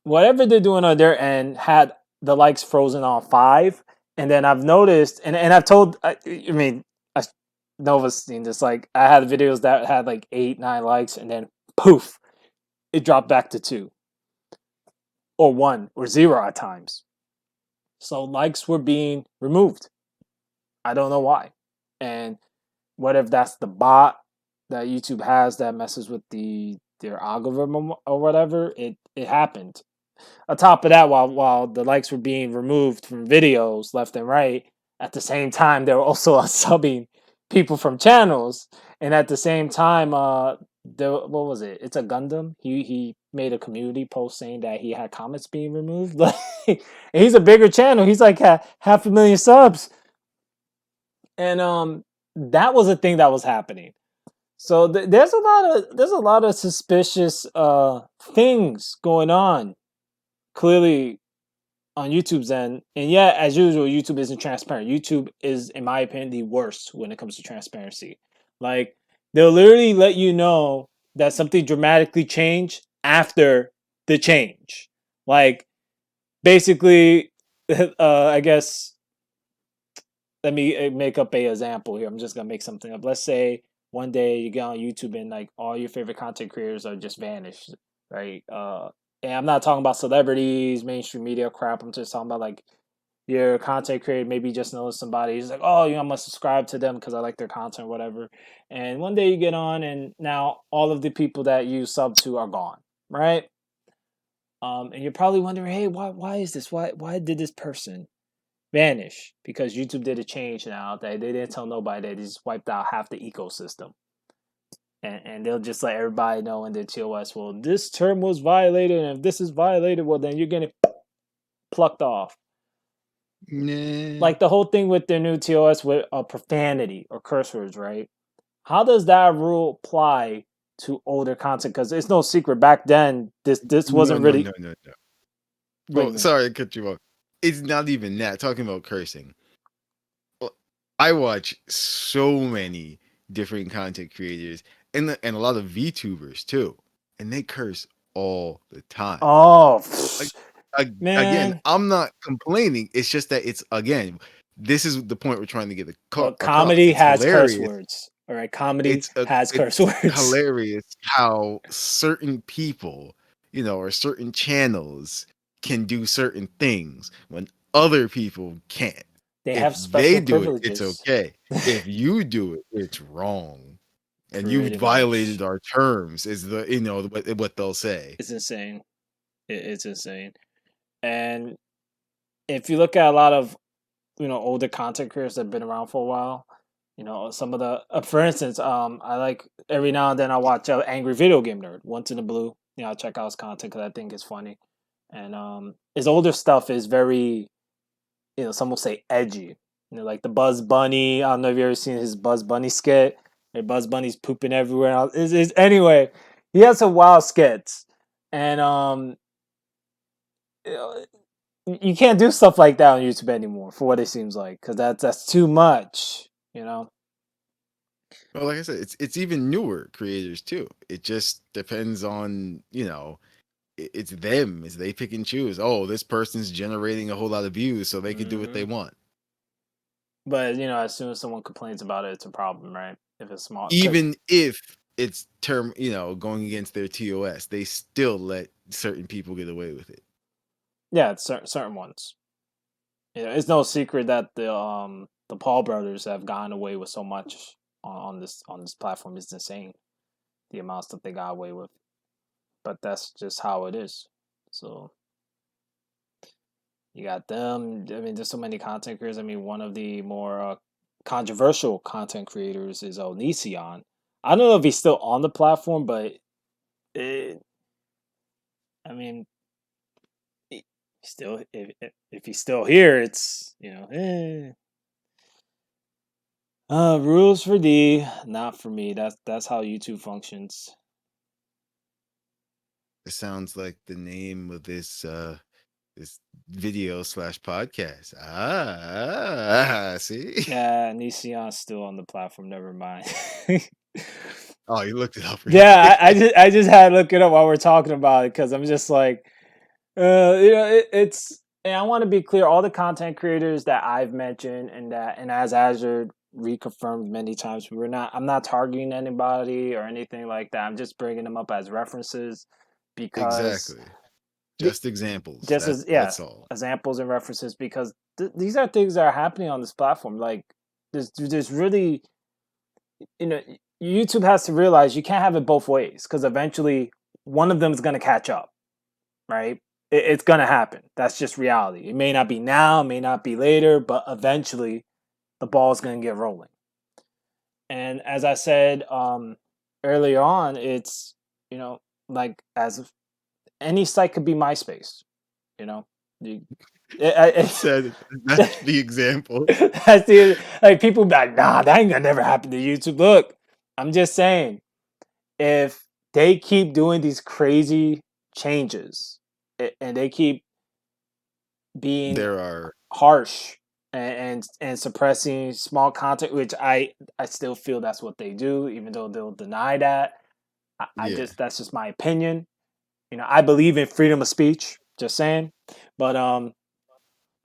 Speaker 1: whatever they're doing on their end had the likes frozen on 5, and then I've noticed, and I've told, I mean, I Nova's seen this. Like I had videos that had like 8, 9 likes, and then poof, it dropped back to 2 or 1 or 0 at times. So likes were being removed. I don't know why. And what if that's the bot that YouTube has that messes with their algorithm or whatever? It happened. On top of that, while the likes were being removed from videos left and right, at the same time they were also unsubbing people from channels, and at the same time, what was it? It's a Gundam. He made a community post saying that he had comments being removed. Like, he's a bigger channel. He's like half a million subs, and that was a thing that was happening. So there's a lot of suspicious things going on clearly on YouTube's end. And yet, as usual, YouTube isn't transparent. YouTube is, in my opinion, the worst when it comes to transparency. Like they'll literally let you know that something dramatically changed after the change. Like basically, I guess let me make up a example here. I'm just gonna make something up. Let's say one day you get on YouTube and like all your favorite content creators are just vanished, right? And I'm not talking about celebrities, mainstream media crap. I'm just talking about like your content creator maybe just knows somebody. He's like, oh, you know, I'm gonna subscribe to them because I like their content, whatever. And one day you get on, and now all of the people that you sub to are gone, right? And you're probably wondering, hey, why is this? Why did this person vanish? Because YouTube did a change now. They didn't tell nobody. They just wiped out half the ecosystem. And they'll just let everybody know in their TOS, well, this term was violated, and if this is violated, well, then you're getting plucked off.
Speaker 2: Nah.
Speaker 1: Like the whole thing with their new TOS with profanity or curse words, right? How does that rule apply to older content? Because it's no secret back then this
Speaker 2: No,
Speaker 1: wasn't
Speaker 2: no,
Speaker 1: really.
Speaker 2: no, no, no.
Speaker 1: What do you
Speaker 2: Well,
Speaker 1: mean?
Speaker 2: sorry I cut you off. It's not even that. Talking about cursing. Well, I watch so many different content creators and a lot of VTubers too, and they curse all the time.
Speaker 1: Oh,
Speaker 2: Like, again,
Speaker 1: man.
Speaker 2: I'm not complaining. It's just that it's again, this is the point we're trying to get
Speaker 1: But
Speaker 2: across.
Speaker 1: comedy
Speaker 2: It's
Speaker 1: has curse
Speaker 2: hilarious.
Speaker 1: words. All right, comedy has curse
Speaker 2: It's
Speaker 1: words.
Speaker 2: hilarious how certain people, or certain channels can do certain things when other people can't.
Speaker 1: They
Speaker 2: If
Speaker 1: have
Speaker 2: they
Speaker 1: special
Speaker 2: do it, it's
Speaker 1: privileges.
Speaker 2: okay. If you do it, it's wrong. And you've
Speaker 1: Pretty
Speaker 2: violated
Speaker 1: much.
Speaker 2: our terms, is what they'll say.
Speaker 1: It's insane. It's insane. And if you look at a lot of older content creators that have been around for a while, some of the for instance, I like every now and then I watch Angry Video Game Nerd, Once in the Blue. I check out his content because I think it's funny, and his older stuff is very, some will say edgy. Like the Buzz Bunny. I don't know if you ever seen his Buzz Bunny skit. Where Buzz Bunny's pooping everywhere. Anyway, he has some wild skits, and you know, you can't do stuff like that on YouTube anymore for what it seems like because that's too much.
Speaker 2: Well, like I said, it's even newer creators too. It just depends on, it's them. Is they pick and choose. Oh, this person's generating a whole lot of views, so they can do what they
Speaker 1: Hmm.
Speaker 2: want.
Speaker 1: But as soon as someone complains about it, it's a problem, right? If it's small, because
Speaker 2: Even if it's going against their TOS, they still let certain people get away with it.
Speaker 1: yeah, it's certain ones. It's no secret that the Paul brothers have gotten away with so much on this platform. It's insane the amount of stuff they got away with. But that's just how it is. So you got them. I mean, there's so many content creators. I mean, one of the more controversial content creators is Onision. I don't know if he's still on the platform, but it, I mean, still, if he's still here, it's rules for D, not for me. That's how YouTube functions.
Speaker 2: It sounds like the name of this video slash podcast. See?
Speaker 1: Yeah, Nision's still on the platform. Never mind.
Speaker 2: Oh, you looked it up real
Speaker 1: Yeah, I, I
Speaker 2: quick.
Speaker 1: just I just had to look it up while we're talking about it because I'm just like, it's. And I want to be clear: all the content creators that I've mentioned and as Azure reconfirmed many times, I'm not targeting anybody or anything like that. I'm just bringing them up as references because
Speaker 2: Exactly.
Speaker 1: the,
Speaker 2: Just examples.
Speaker 1: just as
Speaker 2: That's all.
Speaker 1: examples and references because these are things that are happening on this platform. Like there's really you know YouTube has to realize you can't have it both ways because eventually one of them is going to catch up, right? It's going to happen. That's just reality. It may not be now, it may not be later, but eventually the ball is going to get rolling. And as I said earlier on, it's like as any site could be MySpace. You know, you,
Speaker 2: You said that's the example.
Speaker 1: that's the like people be like, nah, that ain't gonna never happen to YouTube. Look, I'm just saying, if they keep doing these crazy changes and they keep being
Speaker 2: There are,
Speaker 1: harsh and suppressing small content, which I still feel that's what they do, even though they'll deny that. I
Speaker 2: yeah.
Speaker 1: just that's just my opinion. I believe in freedom of speech. Just saying, but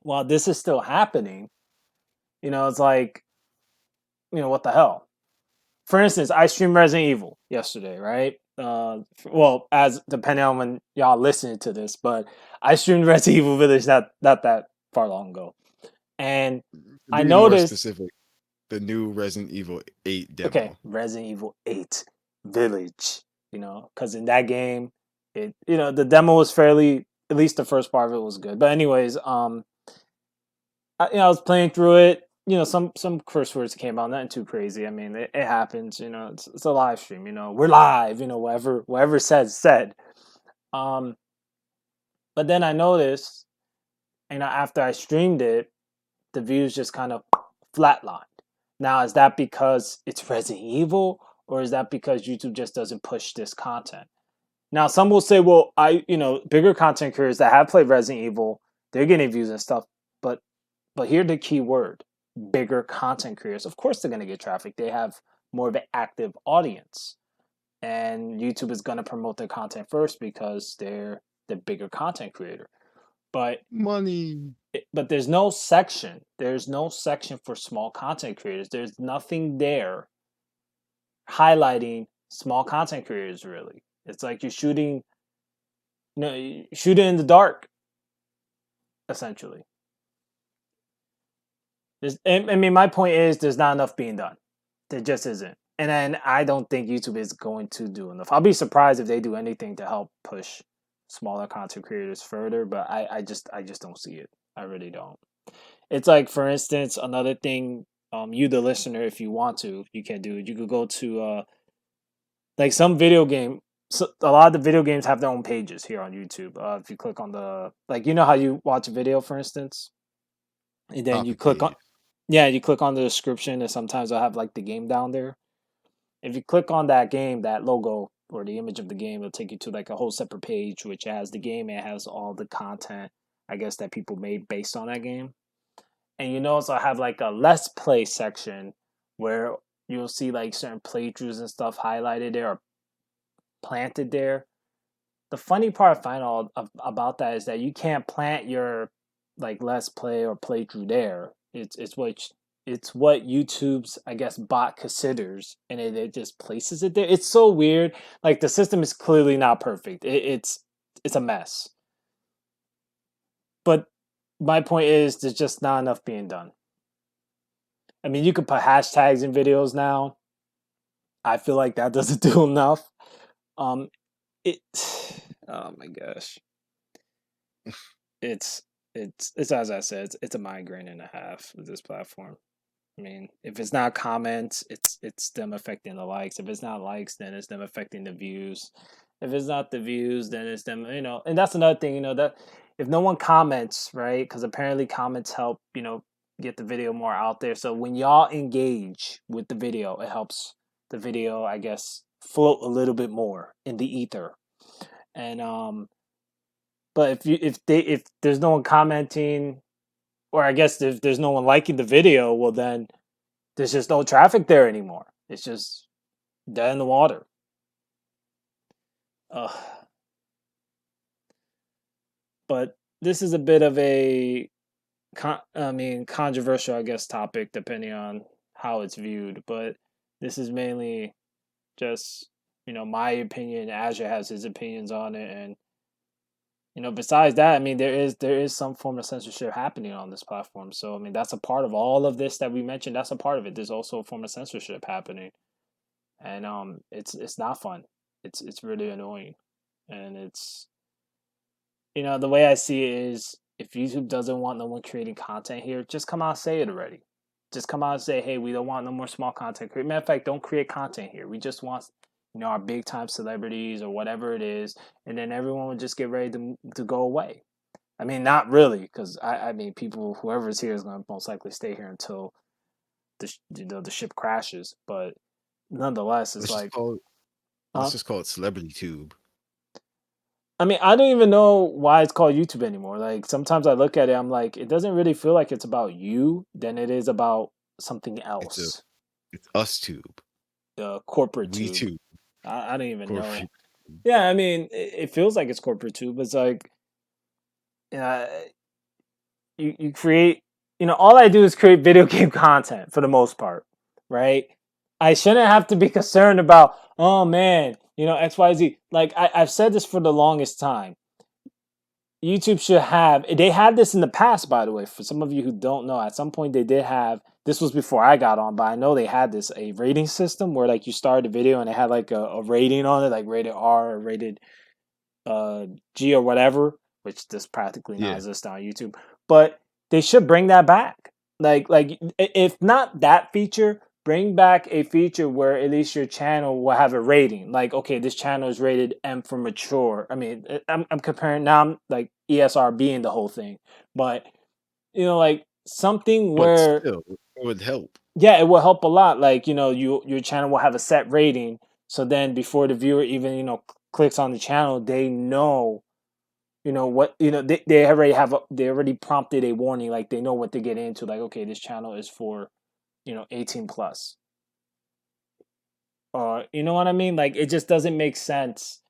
Speaker 1: while this is still happening, it's like what the hell. For instance, I streamed Resident Evil yesterday, right? Well, as depending on when y'all listening to this, but I streamed Resident Evil Village not that far long ago, and
Speaker 2: To
Speaker 1: I
Speaker 2: be more
Speaker 1: noticed.
Speaker 2: specific, the new Resident Evil 8
Speaker 1: Okay,
Speaker 2: demo.
Speaker 1: Resident Evil 8 Village, because in that game, the demo was fairly, at least the first part of it was good. But anyways, I was playing through it. Some curse words came out, nothing too crazy. I mean, it happens. It's a live stream. We're live. Whatever said. Um, but then I noticed, after I streamed it, the views just kind of flatlined. Now, is that because it's Resident Evil, or is that because YouTube just doesn't push this content? Now, some will say, well, bigger content creators that have played Resident Evil, they're getting views and stuff. But here's the key word: bigger content creators. Of course, they're going to get traffic. They have more of an active audience, and YouTube is going to promote their content first because they're the bigger content creator. But
Speaker 2: Money.
Speaker 1: but there's no section. There's no section for small content creators. There's nothing there highlighting small content creators. Really, it's like you're shooting. You shoot it in the dark, essentially. I mean, my point is, there's not enough being done. There just isn't. And then I don't think YouTube is going to do enough. I'll be surprised if they do anything to help push smaller content creators further, but I just don't see it. I really don't. It's like, for instance, another thing, you the listener, if you want to, you can do it. You could go to like some video game. So a lot of the video games have their own pages here on YouTube. If you click on the, like, how you watch a video, for instance, and then you
Speaker 2: Topic
Speaker 1: click on,
Speaker 2: page.
Speaker 1: yeah, you click on the description, and sometimes I'll have like the game down there. If you click on that game, that logo or the image of the game, it'll take you to like a whole separate page which has the game and it has all the content, I guess, that people made based on that game. And so I have like a let's play section where you'll see like certain playthroughs and stuff highlighted there or planted there. The funny part I find all about that is that you can't plant your like let's play or playthrough there. It's what YouTube's, I guess, bot considers, and it just places it there. It's so weird. Like, the system is clearly not perfect. It's a mess. But my point is, there's just not enough being done. I mean, you could put hashtags in videos now. I feel like that doesn't do enough. Um, it. Oh my gosh. It's as I said. It's a migraine and a half with this platform. I mean, if it's not comments, it's them affecting the likes. If it's not likes, then it's them affecting the views. If it's not the views, then it's them. And that's another thing. That if no one comments, right? Because apparently comments help. Get the video more out there. So when y'all engage with the video, it helps the video, I guess, float a little bit more in the ether. And but if there's no one commenting, or I guess if there's no one liking the video, well then there's just no traffic there anymore. It's just dead in the water. Ugh. But this is a bit of a, controversial, I guess, topic depending on how it's viewed. But this is mainly just my opinion. Azure has his opinions on it, and besides that, I mean, there is some form of censorship happening on this platform. So I mean, that's a part of all of this that we mentioned. That's a part of it. There's also a form of censorship happening, and it's not fun. It's really annoying, and the way I see it is, if YouTube doesn't want no one creating content here, just come out and say it already. Just come out and say, hey, we don't want no more small content. Matter of fact, don't create content here. We just want our big time celebrities or whatever it is, and then everyone would just get ready to go away. I mean, not really, because I mean, people, whoever's here is going to most likely stay here until the ship crashes. But nonetheless, it's
Speaker 2: Let's just
Speaker 1: like,
Speaker 2: call it. Let's
Speaker 1: uh,
Speaker 2: just call it Celebrity Tube.
Speaker 1: I mean, I don't even know why it's called YouTube anymore. Like sometimes I look at it, I'm like, it doesn't really feel like it's about you than it is about something
Speaker 2: It's a
Speaker 1: else.
Speaker 2: it's us tube.
Speaker 1: The corporate
Speaker 2: We
Speaker 1: tube.
Speaker 2: tube.
Speaker 1: I don't even know.
Speaker 2: Corporate.
Speaker 1: Yeah, I mean, it feels like it's corporate tube. It's like, uh, you create, all I do is create video game content for the most part, right? I shouldn't have to be concerned about, oh man, XYZ. Like I've said this for the longest time. YouTube should have, they had this in the past, by the way, for some of you who don't know, at some point they did have, this was before I got on, but I know they had this, a rating system where like you started a video and it had like a rating on it, like rated R or rated uh G or whatever, which does practically not
Speaker 2: Yeah.
Speaker 1: exist on YouTube. But they should bring that back. Like if not that feature, bring back a feature where at least your channel will have a rating. Like, okay, this channel is rated M for mature. I mean, I'm comparing now. I'm like ESR being the whole thing, but like something
Speaker 2: But
Speaker 1: where,
Speaker 2: still, it would help.
Speaker 1: yeah, it will help a lot. Like, your channel will have a set rating, so then before the viewer even clicks on the channel, they know what they already have they already prompted a warning, like they know what to get into, like, okay, this channel is for 18 plus, or you know what I mean. Like, it just doesn't make sense.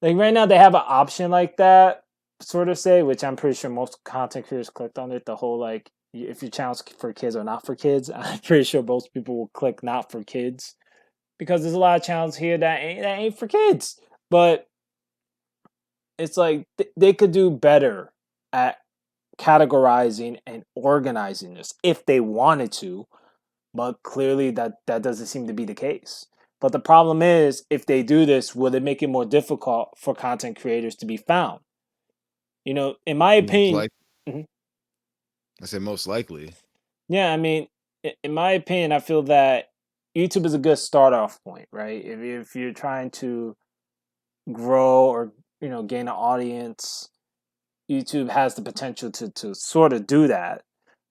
Speaker 1: Like right now they have an option like that, sort of say, which I'm pretty sure most content creators clicked on it, the whole like, if your channel's for kids or not for kids. I'm pretty sure most people will click not for kids, because there's a lot of channels here that ain't for kids. But it's like they could do better at categorizing and organizing this if they wanted to, but clearly that doesn't seem to be the case. But the problem is, if they do this, will it make it more difficult for content creators to be found? In my
Speaker 2: Most
Speaker 1: opinion.
Speaker 2: like
Speaker 1: Mhm.
Speaker 2: I said, most likely.
Speaker 1: Yeah, I mean, in my opinion, I feel that YouTube is a good start off point, right? If you're trying to grow or gain an audience, YouTube has the potential to sort of do that.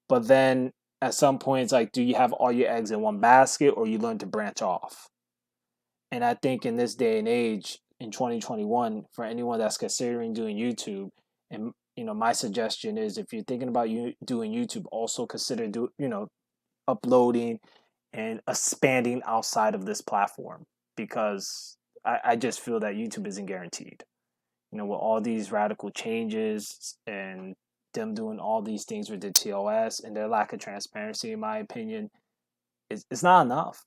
Speaker 1: But then at some point, it's like, do you have all your eggs in one basket, or you learn to branch off? And I think in this day and age, in 2021, for anyone that's considering doing YouTube, and my suggestion is, if you're thinking about you doing YouTube, also consider uploading and expanding outside of this platform, because I just feel that YouTube isn't guaranteed. With all these radical changes and them doing all these things with the TOS and their lack of transparency, in my opinion, it's not enough.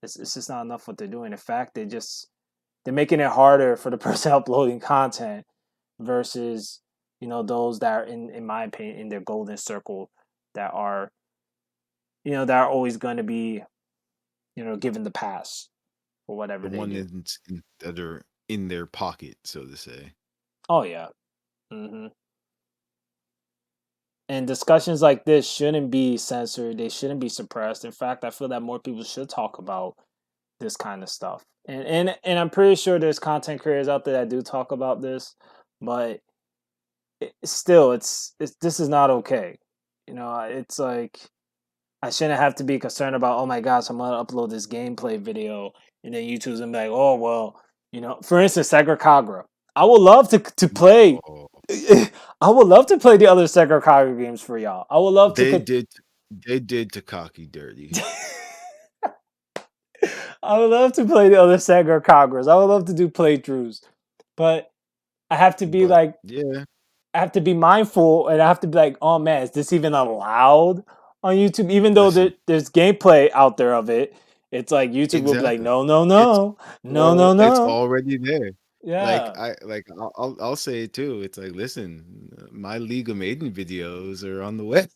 Speaker 1: It's just not enough what they're doing. In fact, they're making it harder for the person uploading content versus those that are, in my opinion, in their golden circle, that are always going to be given the pass for whatever
Speaker 2: The
Speaker 1: they
Speaker 2: one
Speaker 1: do.
Speaker 2: that are in their pocket, so to say.
Speaker 1: Oh yeah. hmm And discussions like this shouldn't be censored. They shouldn't be suppressed. In fact, I feel that more people should talk about this kind of stuff. And I'm pretty sure there's content creators out there that do talk about this, but still, it's this is not okay. It's like, I shouldn't have to be concerned about, oh my gosh, I'm gonna upload this gameplay video, and then YouTube's gonna be like, oh well, for instance, Sega Kagra. I would love to play.
Speaker 2: Oh,
Speaker 1: I would love to play the other Sega Kagra games for y'all. I would love to.
Speaker 2: they did they did Takaki dirty.
Speaker 1: I would love to play the other Sega Kagras. I would love to do playthroughs, but I have to be
Speaker 2: But
Speaker 1: like,
Speaker 2: yeah,
Speaker 1: I have to be mindful, and I have to be like, oh man, is this even allowed on YouTube? Even though
Speaker 2: listen,
Speaker 1: there's gameplay out there of it, it's like YouTube will be like,
Speaker 2: exactly.
Speaker 1: no, no,
Speaker 2: It's
Speaker 1: no, no, no,
Speaker 2: it's
Speaker 1: no.
Speaker 2: already there.
Speaker 1: Yeah.
Speaker 2: I'll say it too. It's like, listen, my League of Maiden videos are on the web.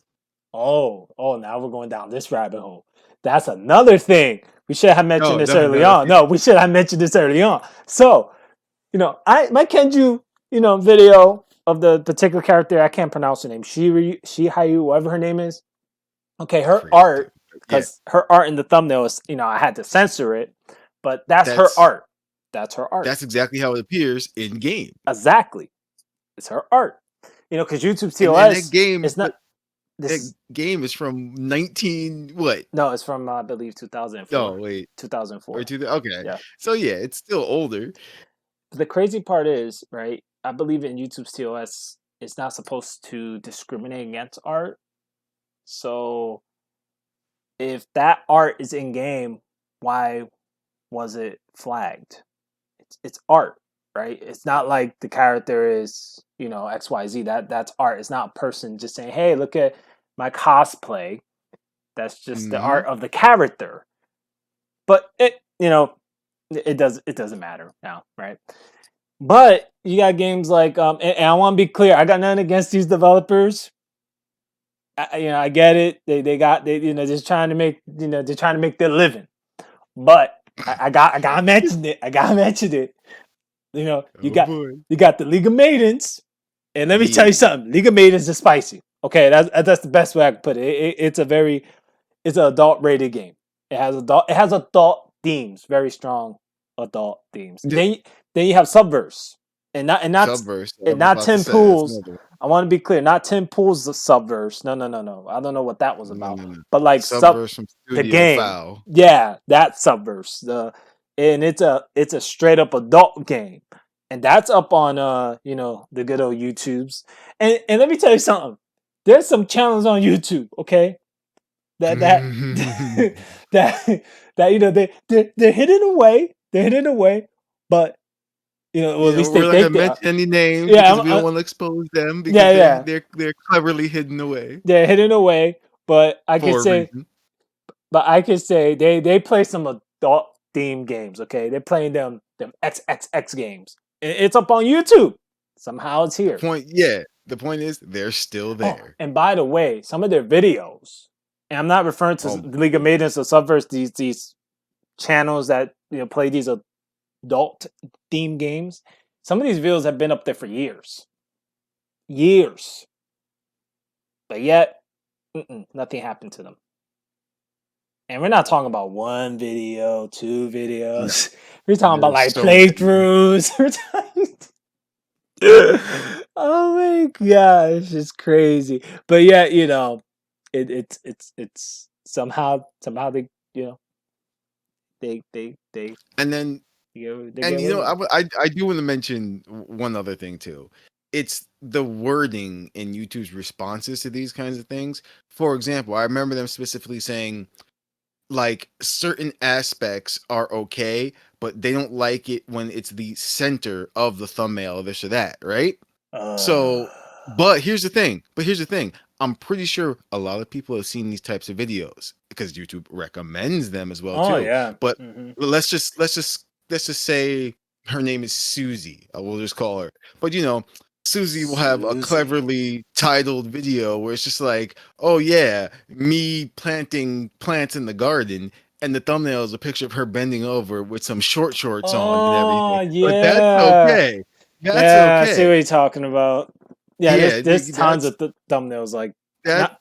Speaker 1: Oh, now we're going down this rabbit hole. That's another thing. We should have mentioned
Speaker 2: No,
Speaker 1: this
Speaker 2: no,
Speaker 1: early
Speaker 2: no.
Speaker 1: on. No, we should have mentioned this early on. So, I my Kenju, video of the particular character, I can't pronounce her name. Shihayu, whatever her name is. Okay,
Speaker 2: I
Speaker 1: her
Speaker 2: forgot too.
Speaker 1: art,
Speaker 2: Yeah,
Speaker 1: because her art in the thumbnail is, I had to censor it, but that's her
Speaker 2: that's
Speaker 1: art. That's her art.
Speaker 2: that's exactly how it appears in game.
Speaker 1: Exactly. It's her art. Because YouTube
Speaker 2: And that
Speaker 1: TOS
Speaker 2: game,
Speaker 1: is not. this
Speaker 2: game is from 19 what?
Speaker 1: no, it's from I believe 2004.
Speaker 2: Oh, wait. Or
Speaker 1: 2004.
Speaker 2: okay.
Speaker 1: Yeah.
Speaker 2: So, yeah, it's still older.
Speaker 1: The crazy part is, right? I believe in YouTube's TOS, it's not supposed to discriminate against art. So if that art is in game, why was it flagged? It's art, right? It's not like the character is, XYZ. That's art. It's not a person just saying, "Hey, look at my cosplay." That's just the art
Speaker 2: Mhm.
Speaker 1: of the character. But it doesn't matter now, right? But you got games like and I want to be clear, I got nothing against these developers. I get it. They're just trying to make they're trying to make their living. But I gotta mention it. I gotta mention it. You know, you
Speaker 2: Oh,
Speaker 1: got
Speaker 2: boy.
Speaker 1: you got the League of Maidens, and let me tell you
Speaker 2: Yeah.
Speaker 1: something. League of Maidens is spicy. Okay, that's the best way I can put it. It's an adult rated game. It has adult themes, very strong adult themes.
Speaker 2: The
Speaker 1: Then you have Subverse, and not and not
Speaker 2: Subverse, I
Speaker 1: and
Speaker 2: was
Speaker 1: not
Speaker 2: about to
Speaker 1: Tim
Speaker 2: say, that's
Speaker 1: Pool's.
Speaker 2: another one.
Speaker 1: I want to be clear, not Tim Pool's Subverse. No, no, no, no. I don't know what that was
Speaker 2: No,
Speaker 1: about.
Speaker 2: no, no.
Speaker 1: But like
Speaker 2: Subverse from
Speaker 1: the
Speaker 2: Studio
Speaker 1: game,
Speaker 2: Foul.
Speaker 1: yeah, that Subverse. And it's a straight up adult game, and that's up on the good old YouTubes. And let me tell you something. There's some channels on YouTube, okay, that that they're hidden away. They're hidden away, but well, at
Speaker 2: Yeah,
Speaker 1: least they
Speaker 2: we're not
Speaker 1: think
Speaker 2: gonna
Speaker 1: they are.
Speaker 2: mention any names
Speaker 1: Yeah,
Speaker 2: because we don't wanna expose them
Speaker 1: yeah,
Speaker 2: because they're
Speaker 1: yeah.
Speaker 2: they're they're cleverly hidden away
Speaker 1: They're hidden away, but I could
Speaker 2: for a
Speaker 1: say,
Speaker 2: reason.
Speaker 1: they play some adult themed games. Okay, they're playing them XXX games. It's up on YouTube. Somehow it's here.
Speaker 2: The point is they're still
Speaker 1: Oh,
Speaker 2: there.
Speaker 1: and by the way, some of their videos, and I'm not referring to
Speaker 2: Oh my
Speaker 1: League of
Speaker 2: goodness.
Speaker 1: Maidens or Subverse, these channels that play these adult theme games. Some of these videos have been up there for years, years, but yet nothing happened to them. And we're not talking about one video, two
Speaker 2: No,
Speaker 1: videos. We're talking about
Speaker 2: there's
Speaker 1: like
Speaker 2: so many.
Speaker 1: playthroughs. Oh my gosh, it's crazy. But yeah, it's somehow they
Speaker 2: And then
Speaker 1: they
Speaker 2: and
Speaker 1: get away with it.
Speaker 2: I do wanna mention one other thing too. It's the wording in YouTube's responses to these kinds of things. For example, I remember them specifically saying, like, certain aspects are okay, but they don't like it when it's the center of the thumbnail, this or that, right?
Speaker 1: Uh,
Speaker 2: So, but here's the thing. I'm pretty sure a lot of people have seen these types of videos because YouTube recommends them as well
Speaker 1: oh
Speaker 2: too.
Speaker 1: yeah.
Speaker 2: But
Speaker 1: Hmm.
Speaker 2: let's just say her name is Susie. We'll just call her. But Susie will have a
Speaker 1: Susie.
Speaker 2: cleverly titled video where it's just like, "Oh yeah, me planting plants in the garden." And the thumbnail is a picture of her bending over with some short shorts on and
Speaker 1: Oh
Speaker 2: everything. But that's
Speaker 1: yeah.
Speaker 2: okay. That's
Speaker 1: Yeah, I see
Speaker 2: okay.
Speaker 1: what you're talking about. Yeah, there's
Speaker 2: Yeah,
Speaker 1: there's tons
Speaker 2: that's
Speaker 1: of thumbnails like
Speaker 2: that
Speaker 1: not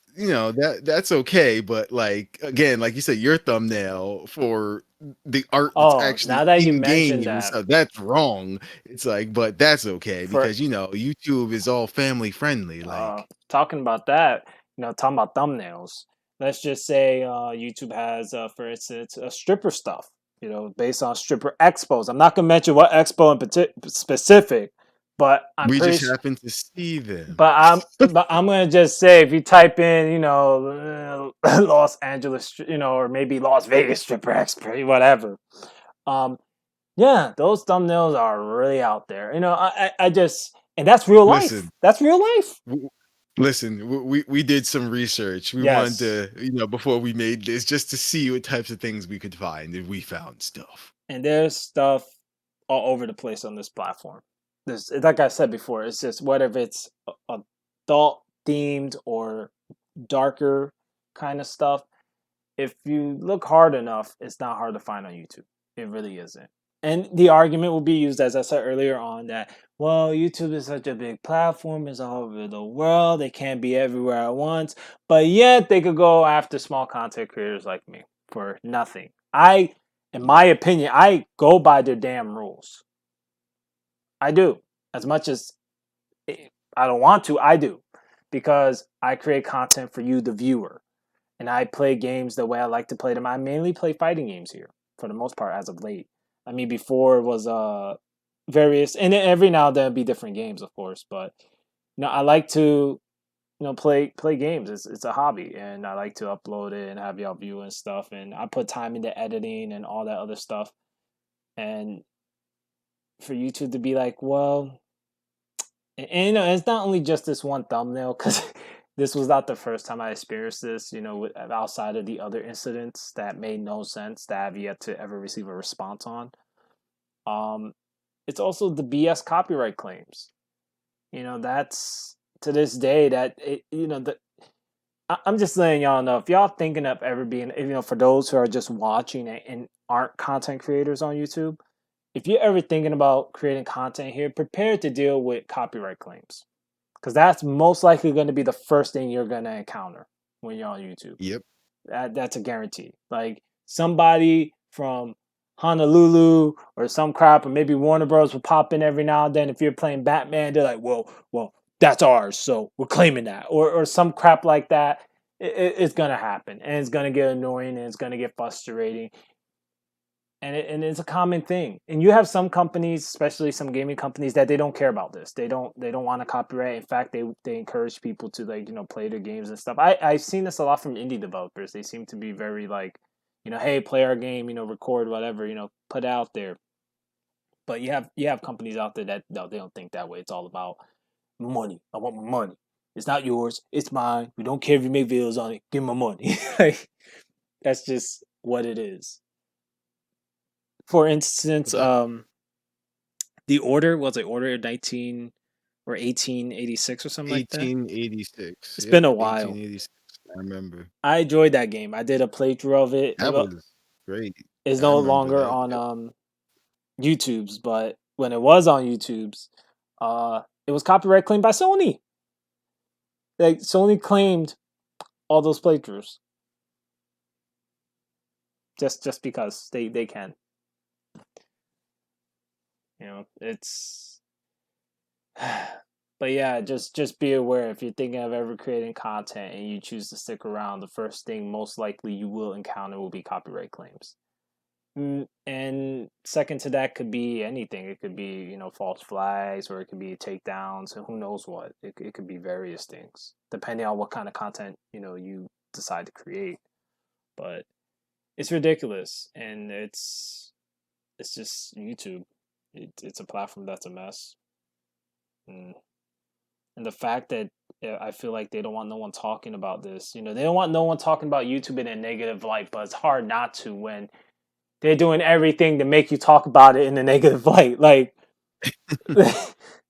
Speaker 2: that's okay, but like again, like you said, your thumbnail for the art that's
Speaker 1: oh, now
Speaker 2: actually
Speaker 1: that you
Speaker 2: in
Speaker 1: mentioned
Speaker 2: game,
Speaker 1: that
Speaker 2: so that's wrong. It's like, but that's okay
Speaker 1: for
Speaker 2: because YouTube is all family friendly. Like,
Speaker 1: talking about that, talking about thumbnails. Let's just say YouTube has, for instance, stripper stuff. Based on stripper expos. I'm not gonna mention what expo in specific, but I'm
Speaker 2: we
Speaker 1: pretty
Speaker 2: just
Speaker 1: sure.
Speaker 2: happen to see them.
Speaker 1: But I'm gonna just say if you type in Los Angeles or maybe Las Vegas stripper expert whatever, um yeah, those thumbnails are really out there. I just and that's real life.
Speaker 2: Listen,
Speaker 1: That's real life.
Speaker 2: w- listen, we did some research. We wanted
Speaker 1: Yes,
Speaker 2: to, before we made this, just to see what types of things we could find, and we found stuff.
Speaker 1: and there's stuff all over the place on this platform. There's like I said before, it's just whether it's adult themed or darker kind of stuff. If you look hard enough, it's not hard to find on YouTube. It really isn't. And the argument will be used, as I said earlier on, that, well, YouTube is such a big platform, it's all over the world, they can't be everywhere at once, but yet they could go after small content creators like me for nothing. In my opinion, I go by their damn rules. I do. As much as I don't want to, I do. because I create content for you, the viewer, and I play games the way I like to play them. I mainly play fighting games here for the most part as of late. I mean, before it was various, and then every now and then it'd be different games, of course. But I like to play games. It's a hobby, and I like to upload it and have y'all view and stuff. And I put time into editing and all that other stuff. And for YouTube to be like, well, and it's not only just this one thumbnail, because this was not the first time I experienced this. Outside of the other incidents that made no sense that I've yet to ever receive a response on. It's also the BS copyright claims. That's to this day that I'm just letting y'all know, if y'all thinking of ever being, for those who are just watching it and aren't content creators on YouTube, if you're ever thinking about creating content here, prepare to deal with copyright claims, because that's most likely going to be the first thing you're going to encounter when you're on YouTube.
Speaker 2: Yep.
Speaker 1: That's a guarantee. Like somebody from Honolulu or some crap, or maybe Warner Bros. Will pop in every now and then. If you're playing Batman, they're like, well, that's ours, so we're claiming that, or some crap like that. It's gonna happen, and it's gonna get annoying, and it's gonna get frustrating, and it's a common thing. And you have some companies, especially some gaming companies, that they don't care about this. They don't want to copyright. In fact, they encourage people to play their games and stuff. I've seen this a lot from indie developers. They seem to be very like, hey, play our game, record whatever, put out there. But you have companies out there that no, they don't think that way. It's all about money. I want my money. It's not yours. It's mine. We don't care if you make videos on it. Give me my money. Like, that's just what it is. For instance, the order was it order 19 or 1886 or something like that.
Speaker 2: 1886.
Speaker 1: It's been a while.
Speaker 2: 1886. I remember.
Speaker 1: I enjoyed that game. I did a playthrough of it.
Speaker 2: That was great.
Speaker 1: It's
Speaker 2: I
Speaker 1: no
Speaker 2: remember
Speaker 1: longer
Speaker 2: that.
Speaker 1: on YouTube's, but when it was on YouTube's, it was copyright claimed by Sony. Like Sony claimed all those playthroughs. Just because they can. It's but yeah, just be aware, if you're thinking of ever creating content and you choose to stick around, the first thing most likely you will encounter will be copyright claims. And second to that could be anything. It could be, false flags, or it could be takedowns, and who knows what. It could be various things, depending on what kind of content, you decide to create. But it's ridiculous, and it's just YouTube. It's a platform that's a mess. And the fact that I feel like they don't want no one talking about this. They don't want no one talking about YouTube in a negative light, but it's hard not to when they're doing everything to make you talk about it in a negative light. Like,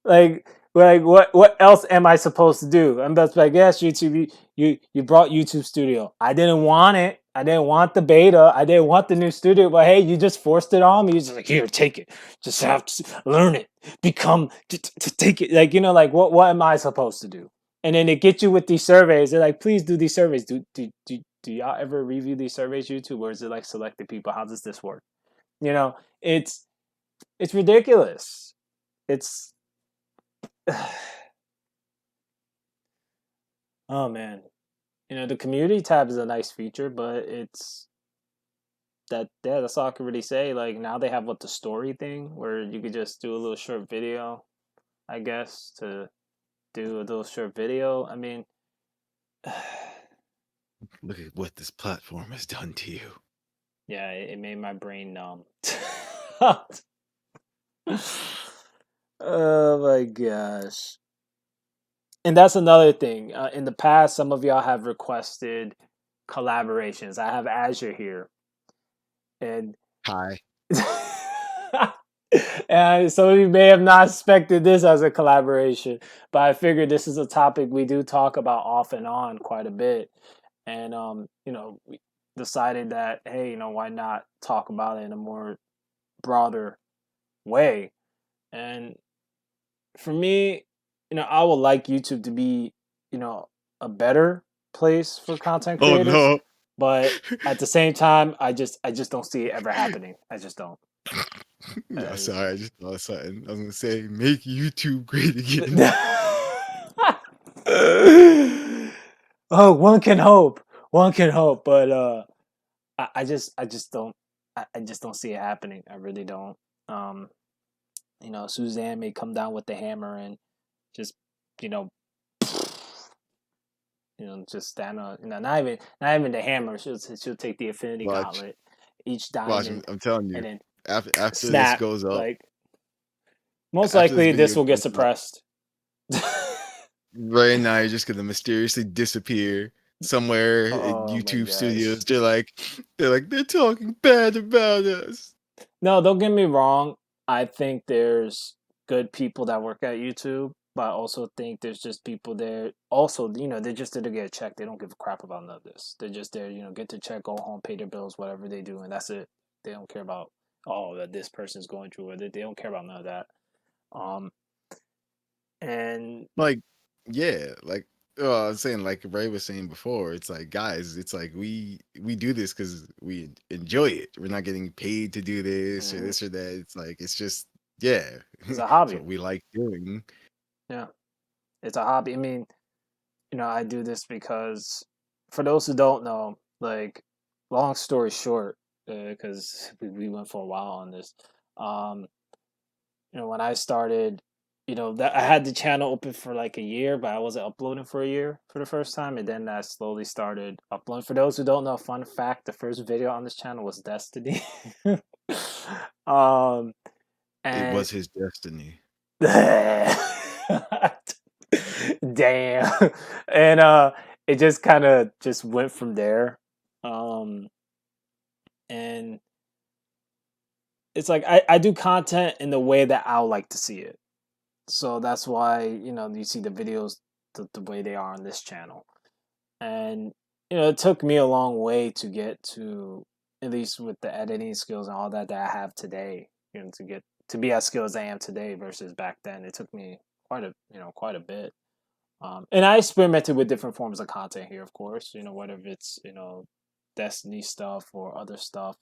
Speaker 1: like what else am I supposed to do? I'm just like, yes, YouTube, you brought YouTube Studio. I didn't want it. I didn't want the beta. I didn't want the new studio. But hey, you just forced it on me. You're just like, here, take it. Just have to learn it. Become to take it. Like, what am I supposed to do? And then they get you with these surveys. They're like, please do these surveys. Do y'all ever review these surveys, YouTube, or is it like selected people? How does this work? It's ridiculous. It's oh man, the community tab is a nice feature, but it's that's all I can really say. Like, now they have the story thing, where you could just do a little short video, I guess, to do a little short video. I mean,
Speaker 2: Look at what this platform has done to you.
Speaker 1: Yeah, it made my brain numb. Oh my gosh. And that's another thing. In the past, some of y'all have requested collaborations. I have Azure here. And
Speaker 2: Hi.
Speaker 1: and some of you may have not expected this as a collaboration, but I figured this is a topic we do talk about off and on quite a bit. And we decided that, hey, why not talk about it in a more broader way. And for me, I would like YouTube to be, a better place for content
Speaker 2: Oh
Speaker 1: creators.
Speaker 2: no.
Speaker 1: But at the same time, I just don't see it ever happening. I just don't.
Speaker 2: No, sorry, I just thought something. I was gonna say, make YouTube great again.
Speaker 1: Oh, one can hope, but I just don't, I just don't see it happening. I really don't. Um, Suzanne may come down with the hammer and just, you know, just stand on, not even the hammer. She'll take the Infinity
Speaker 2: Watch,
Speaker 1: Gauntlet, each
Speaker 2: watch.
Speaker 1: diamond,
Speaker 2: I'm telling
Speaker 1: and
Speaker 2: you,
Speaker 1: then
Speaker 2: after this
Speaker 1: snap.
Speaker 2: goes up,
Speaker 1: Like most
Speaker 2: after this
Speaker 1: likely, this
Speaker 2: video
Speaker 1: will get
Speaker 2: goes up,
Speaker 1: suppressed.
Speaker 2: Ray and I are just gonna mysteriously disappear somewhere in
Speaker 1: Oh my
Speaker 2: YouTube
Speaker 1: gosh.
Speaker 2: studios. They're talking bad about us.
Speaker 1: No, don't get me wrong. I think there's good people that work at YouTube, but I also think there's just people there. Also, they're just there to get a check. They don't give a crap about none of this. They're just there, get to check, go home, pay their bills, whatever they do, and that's it. They don't care about that this person's going through it. They don't care about none of that. Um, and
Speaker 2: Like, yeah, like I was saying, like Ray was saying before, it's like guys, it's like we do this because we enjoy it. We're not getting paid to do
Speaker 1: mhm,
Speaker 2: this or that. It's like it's just yeah,
Speaker 1: it's a
Speaker 2: it's
Speaker 1: hobby.
Speaker 2: what we like doing.
Speaker 1: Yeah, it's a hobby. I mean, I do this because, for those who don't know, like, long story short, because we went for a while on this. Um, when I started, that I had the channel open for like a year, but I wasn't uploading for a year for the first time, and then I slowly started uploading. For those who don't know, fun fact: the first video on this channel was Destiny. um,
Speaker 2: It
Speaker 1: and
Speaker 2: was his destiny.
Speaker 1: Damn. And it just kind of just went from there. Um and it's like I do content in the way that I would like to see it. So that's why, you see the videos the way they are on this channel. And it took me a long way to get to, at least with the editing skills and all that I have today, to be as skilled as I am today versus back then. It took me quite a bit. And I experimented with different forms of content here, of course. Whether it's Destiny stuff or other stuff.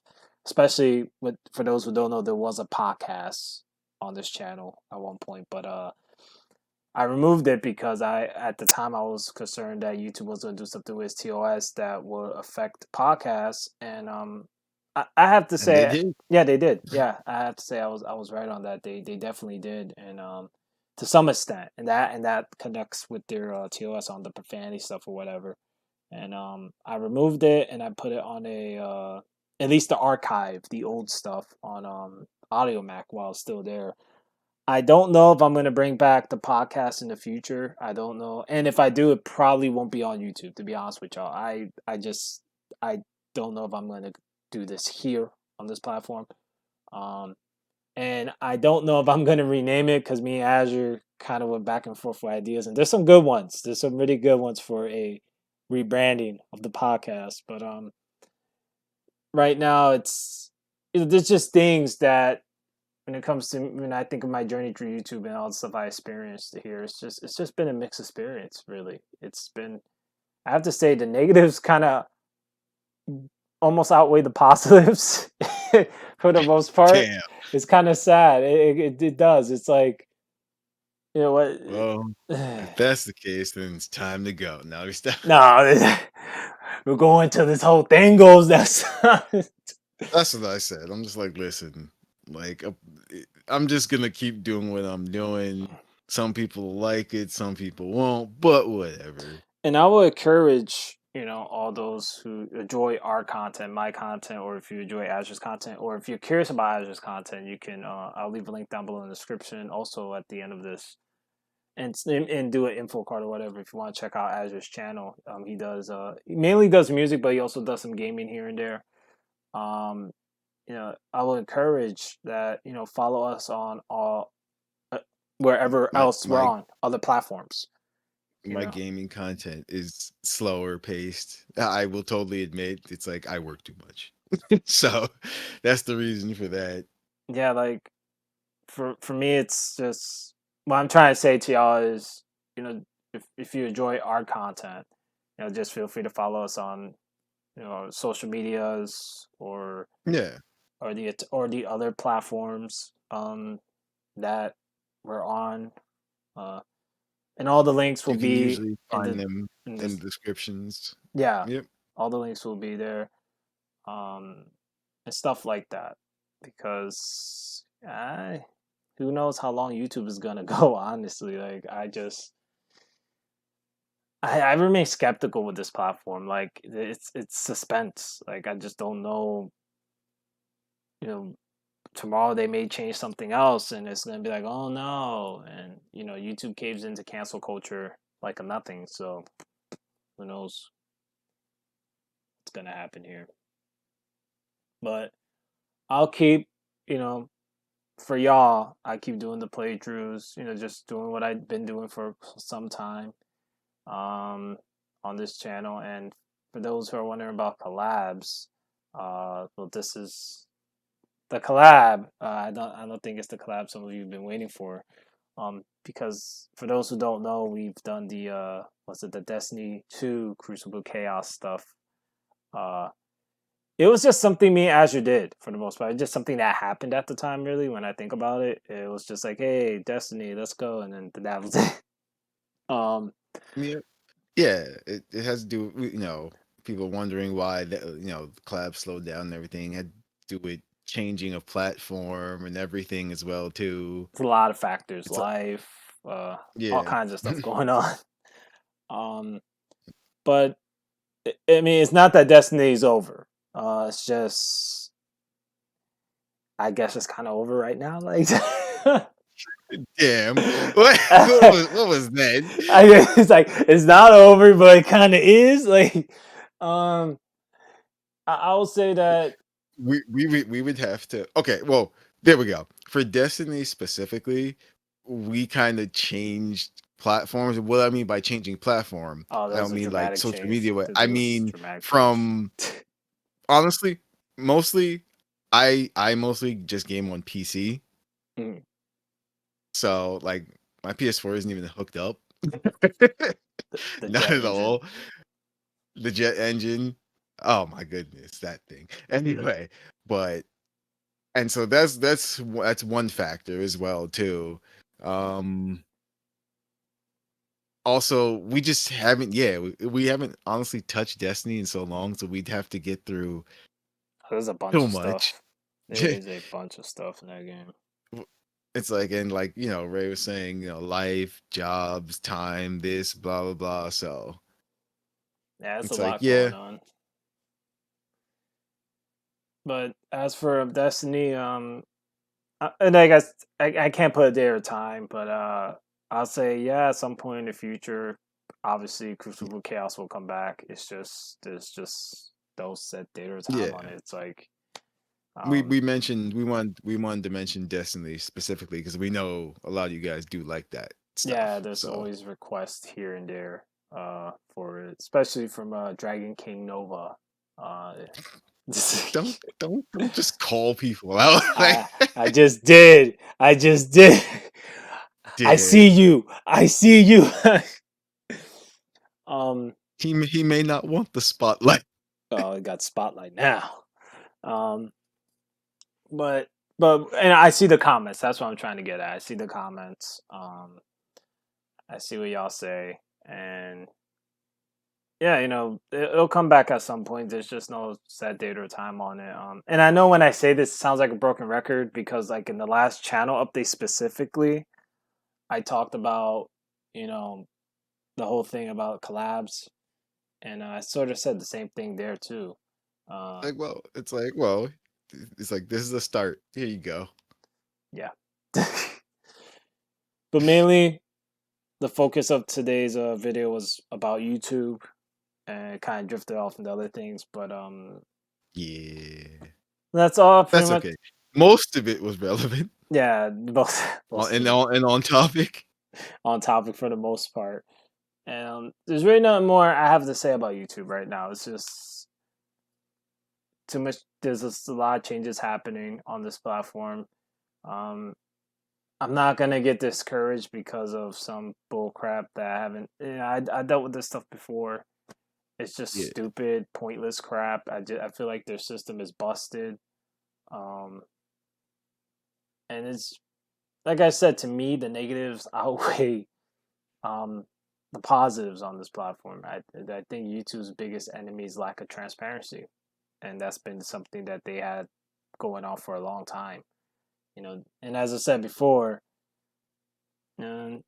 Speaker 1: Especially for those who don't know, there was a podcast on this channel at one point, but I removed it because at the time I was concerned that YouTube was going to do something with TOS that would affect podcasts, and I have to
Speaker 2: And they
Speaker 1: say,
Speaker 2: did.
Speaker 1: yeah, they did. Yeah, I have to say I was right on that. They definitely did, and to some extent, and that connects with their TOS on the profanity stuff or whatever. And I removed it and I put it on a at least the archive, the old stuff on Audio Mac while it's still there. I don't know if I'm going to bring back the podcast in the future. I don't know. And if I do, it probably won't be on YouTube, to be honest with y'all. I don't know if I'm going to do this here on this platform. Um, and I don't know if I'm going to rename it because me and Azure kind of went back and forth for ideas. And there's some good ones. There's some really good ones for a rebranding of the podcast. But right now, there's just things that when it comes to, when I think of my journey through YouTube and all the stuff I experienced here, it's just been a mixed experience. Really, it's been. I have to say the negatives kind of almost outweigh the positives for the most part.
Speaker 2: Damn.
Speaker 1: It's kind of sad. It does. It's like, what?
Speaker 2: Well, if that's the case, then it's time to go. Now we stop.
Speaker 1: No, we're going till this whole thing goes. That's
Speaker 2: That's what I said. I'm just like, listen, like I'm just gonna keep doing what I'm doing. Some people like it, some people won't, but whatever.
Speaker 1: and I will encourage, all those who enjoy our content, my content, or if you enjoy Azure's content, or if you're curious about Azure's content, you can. I'll leave a link down below in the description. Also at the end of this, and do an info card or whatever if you want to check out Azure's channel. He mainly does music, but he also does some gaming here and there. Um, I will encourage that, follow us on all uh, wherever
Speaker 2: My
Speaker 1: else we're
Speaker 2: my
Speaker 1: on other platforms. You
Speaker 2: my
Speaker 1: know,
Speaker 2: gaming content is slower paced. I will totally admit it's like I work too much. So that's the reason for that.
Speaker 1: yeah, like for me, it's just what I'm trying to say to y'all is, if you enjoy our content, just feel free to follow us on, social medias
Speaker 2: Yeah.
Speaker 1: or the other platforms that we're on. Uh, and all the links will
Speaker 2: You can
Speaker 1: be
Speaker 2: usually
Speaker 1: in
Speaker 2: find
Speaker 1: the
Speaker 2: them.
Speaker 1: and
Speaker 2: and
Speaker 1: just
Speaker 2: descriptions.
Speaker 1: yeah,
Speaker 2: Yep.
Speaker 1: all the links will be there, um, and stuff like that. Because who knows how long YouTube is gonna go? Honestly, like I remain skeptical with this platform. Like it's suspense. Like I just don't know. You know, tomorrow they may change something else, and it's gonna be like, oh no, and YouTube caves into cancel culture like a nothing. So who knows what's gonna happen here? But I'll keep, you know, for y'all, I keep doing the playthroughs. Just doing what I've been doing for some time, um, on this channel. And for those who are wondering about collabs, well, this is the collab. I don't think it's the collab some of you have been waiting for. Because for those who don't know, we've done the was it the Destiny 2 Crucible Chaos stuff. Uh, it was just something me and Azure did for the most part. Just something that happened at the time. Really, when I think about it, it was just like, "Hey, Destiny, let's go," and then that was it. Um,
Speaker 2: Yeah. Yeah. It has to do with, people wondering why the collab slowed down and everything had to do with changing of platform and everything as well too.
Speaker 1: it's a lot of factors,
Speaker 2: It's like
Speaker 1: life, all
Speaker 2: yeah.
Speaker 1: kinds of stuff going on. Um, but I mean, it's not that Destiny's over. It's just, I guess it's kind of over right now. Like,
Speaker 2: Damn. What was that?
Speaker 1: I guess it's like it's not over, but it kind of is. Like, um, I will say that.
Speaker 2: We would have to, okay, well, there we go. For Destiny specifically, we kind of changed platforms. What I mean by changing platform,
Speaker 1: Oh,
Speaker 2: I
Speaker 1: that was
Speaker 2: don't
Speaker 1: a
Speaker 2: mean like
Speaker 1: dramatic
Speaker 2: social
Speaker 1: change.
Speaker 2: media way.
Speaker 1: This
Speaker 2: I
Speaker 1: was a
Speaker 2: mean
Speaker 1: dramatic change.
Speaker 2: from honestly, mostly I mostly just game on PC.
Speaker 1: Mm,
Speaker 2: So like my PS4 isn't even hooked up.
Speaker 1: the
Speaker 2: Not
Speaker 1: jet
Speaker 2: at
Speaker 1: engine.
Speaker 2: all. The jet engine. Oh my goodness, that thing. Anyway, but and so that's one factor as well too. Um Also, we just haven't, yeah, we haven't honestly touched Destiny in so long, so we'd have to get through
Speaker 1: There's a bunch
Speaker 2: so
Speaker 1: of
Speaker 2: much.
Speaker 1: stuff. There is a bunch of stuff in that game.
Speaker 2: It's like, and like, Ray was saying, life, jobs, time, this, blah blah blah. So
Speaker 1: Yeah, it's a
Speaker 2: it's like,
Speaker 1: lot going
Speaker 2: yeah,
Speaker 1: on. But as for Destiny, and I guess I can't put a day or time, but I'll say yeah, at some point in the future, obviously Crucible Chaos will come back. It's just there's just no set date or time on
Speaker 2: yeah.
Speaker 1: it. It's like
Speaker 2: We
Speaker 1: um
Speaker 2: we mentioned we wanted to mention Destiny specifically because we know a lot of you guys do like that
Speaker 1: yeah,
Speaker 2: stuff.
Speaker 1: there's
Speaker 2: So
Speaker 1: always requests here and there for it, especially from Dragon King Nova. Uh
Speaker 2: don't just call people out like
Speaker 1: I I just did. I just did. I see
Speaker 2: did.
Speaker 1: you. I see you. um
Speaker 2: He may not want the spotlight.
Speaker 1: oh, it got spotlight now. Um but and I see the comments. That's what I'm trying to get at. I see the comments. I see what y'all say, and yeah, it'll come back at some point. There's just no set date or time on it. And I know when I say this, it sounds like a broken record because, like, in the last channel update specifically, I talked about, you know, the whole thing about collabs, and I sort of said the same thing there too. Uh,
Speaker 2: It's like this is a start. Here you go.
Speaker 1: yeah, but mainly the focus of today's video was about YouTube, and it kind of drifted off into other things. But
Speaker 2: Yeah,
Speaker 1: that's all pretty
Speaker 2: that's
Speaker 1: much.
Speaker 2: okay. Most of it was relevant
Speaker 1: Yeah, most most of it
Speaker 2: and on topic.
Speaker 1: on topic for the most part. And there's really nothing more I have to say about YouTube right now. It's just too much. There's just a lot of changes happening on this platform. Um, I'm not gonna get discouraged because of some bull crap that I haven't. I dealt with this stuff before. It's just
Speaker 2: Yeah,
Speaker 1: stupid, pointless crap. I feel like their system is busted. Um, and it's like I said, to me, the negatives outweigh um the positives on this platform. I think YouTube's biggest enemy is lack of transparency, and that's been something that they had going on for a long time. And as I said before, um,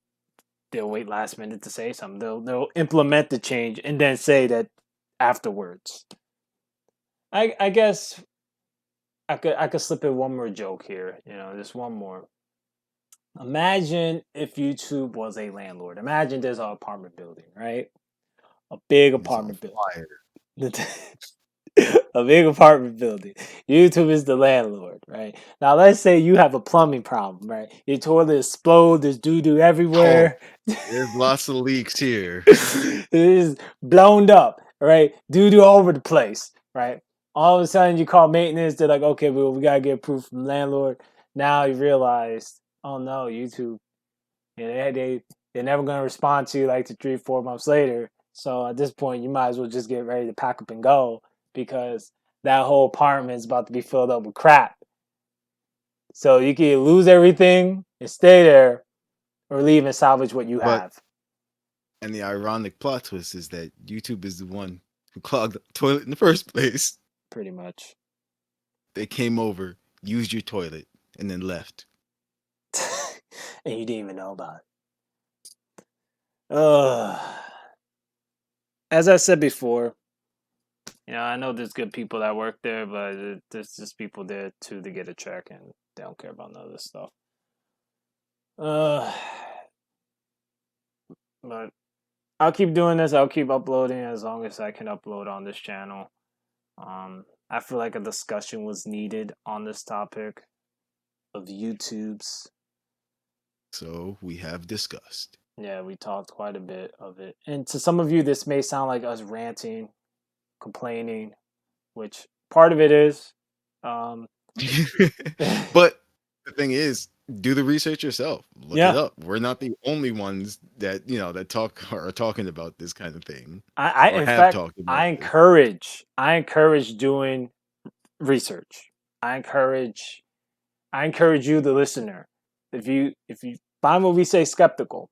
Speaker 1: they'll wait last minute to say something. They'll implement the change and then say that afterwards. I guess I could slip in one more joke here. Just one more. Imagine if YouTube was a landlord. Imagine there's an apartment building, right? A big
Speaker 2: It's on
Speaker 1: apartment building.
Speaker 2: fire.
Speaker 1: A big apartment building. YouTube is the landlord, right? Now let's say you have a plumbing problem, right? Your toilet explodes, there's doo-doo
Speaker 2: Oh,
Speaker 1: everywhere.
Speaker 2: there's lots of leaks here.
Speaker 1: It is blown up, right? Doo-doo all over the place, right? All of a sudden you call maintenance, they're like, okay, well, we gotta get proof from the landlord. Now you realize, oh no, YouTube, they're never gonna respond to you like 3-4 months later. So at this point, you might as well just get ready to pack up and go because that whole apartment is about to be filled up with crap. So you can lose everything and stay there, or leave and salvage what you
Speaker 2: But
Speaker 1: have.
Speaker 2: and the ironic plot twist is that YouTube is the one who clogged the toilet in the first place.
Speaker 1: Pretty much.
Speaker 2: They came over, used your toilet, and then left.
Speaker 1: And you didn't even know about it. As I said before, I know there's good people that work there, but there's just people there too to get a check, and they don't care about none of this stuff. But I'll keep doing this. I'll keep uploading as long as I can upload on this channel. I feel like a discussion was needed on this topic of YouTube's.
Speaker 2: So we have discussed.
Speaker 1: Yeah, we talked quite a bit of it. And to some of you, this may sound like us ranting, complaining, which part of it is.
Speaker 2: But the thing is, do the research yourself. Look it
Speaker 1: Yeah,
Speaker 2: up. We're not the only ones that that are talking about this kind of thing or
Speaker 1: in
Speaker 2: have
Speaker 1: fact,
Speaker 2: talked about
Speaker 1: I
Speaker 2: this.
Speaker 1: encourage doing research. I encourage you, the listener. If you find what we say skeptical,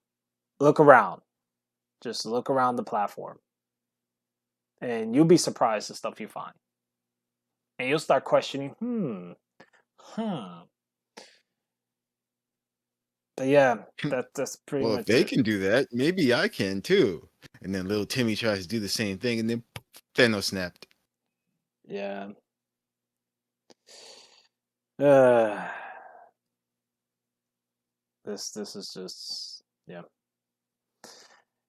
Speaker 1: look around. Just look around the platform, and you'll be surprised the stuff you find, and you'll start questioning. Huh. But yeah, that's pretty
Speaker 2: Well, if
Speaker 1: much
Speaker 2: they
Speaker 1: it.
Speaker 2: can do that, maybe I can too. And then little Timmy tries to do the same thing, and then Thanos snapped.
Speaker 1: Yeah. Uh, this is just, yeah.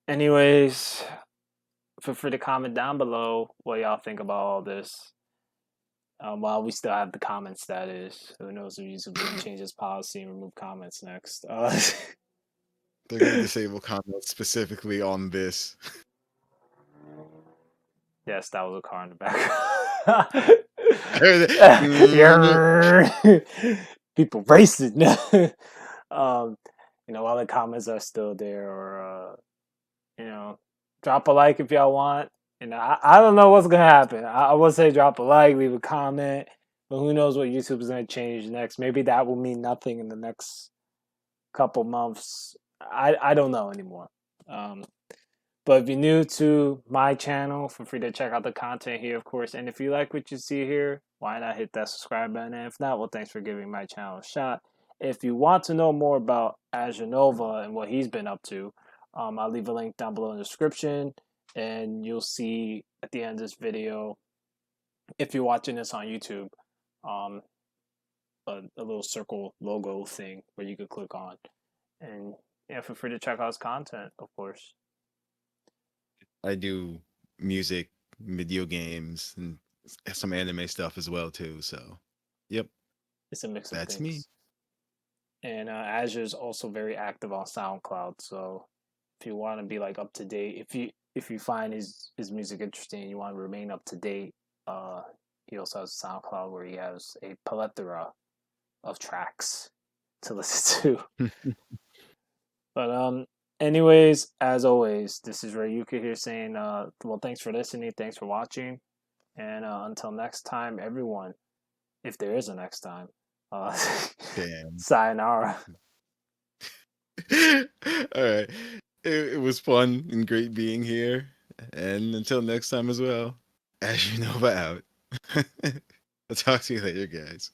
Speaker 1: Anyways, feel free to comment down below what y'all think about all this. While we still have the comment status, who knows if YouTube will change its policy and remove comments next.
Speaker 2: They're gonna disable comments specifically on this.
Speaker 1: Yes, that was a car in the back.
Speaker 2: I heard that.
Speaker 1: People racing. um, while the comments are still there, or drop a like if y'all want. I don't know what's gonna happen. I would say drop a like, leave a comment, but who knows what YouTube is gonna change next? Maybe that will mean nothing in the next couple months. I don't know anymore. But if you're new to my channel, feel free to check out the content here, of course. And if you like what you see here, why not hit that subscribe button? And if not, well, thanks for giving my channel a shot. If you want to know more about Azure Nova and what he's been up to, I'll leave a link down below in the description. And you'll see at the end of this video, if you're watching this on YouTube, um, a little circle logo thing where you could click on. And yeah, feel free to check out his content, of course.
Speaker 2: I do music, video games, and some anime stuff as well too. So, yep,
Speaker 1: It's a mix of
Speaker 2: that's me.
Speaker 1: things. And Azure is also very active on SoundCloud. So if you want to be like up to date, if you find his music interesting and you want to remain up to date, he also has SoundCloud where he has a plethora of tracks to listen to. But anyways, as always, this is Rayuka here saying, well, thanks for listening, thanks for watching, and until next time, everyone, if there is a next time,
Speaker 2: Damn.
Speaker 1: sayonara.
Speaker 2: All right. it was fun and great being here. And until next time as well, as you know about. I'll talk to you later, guys.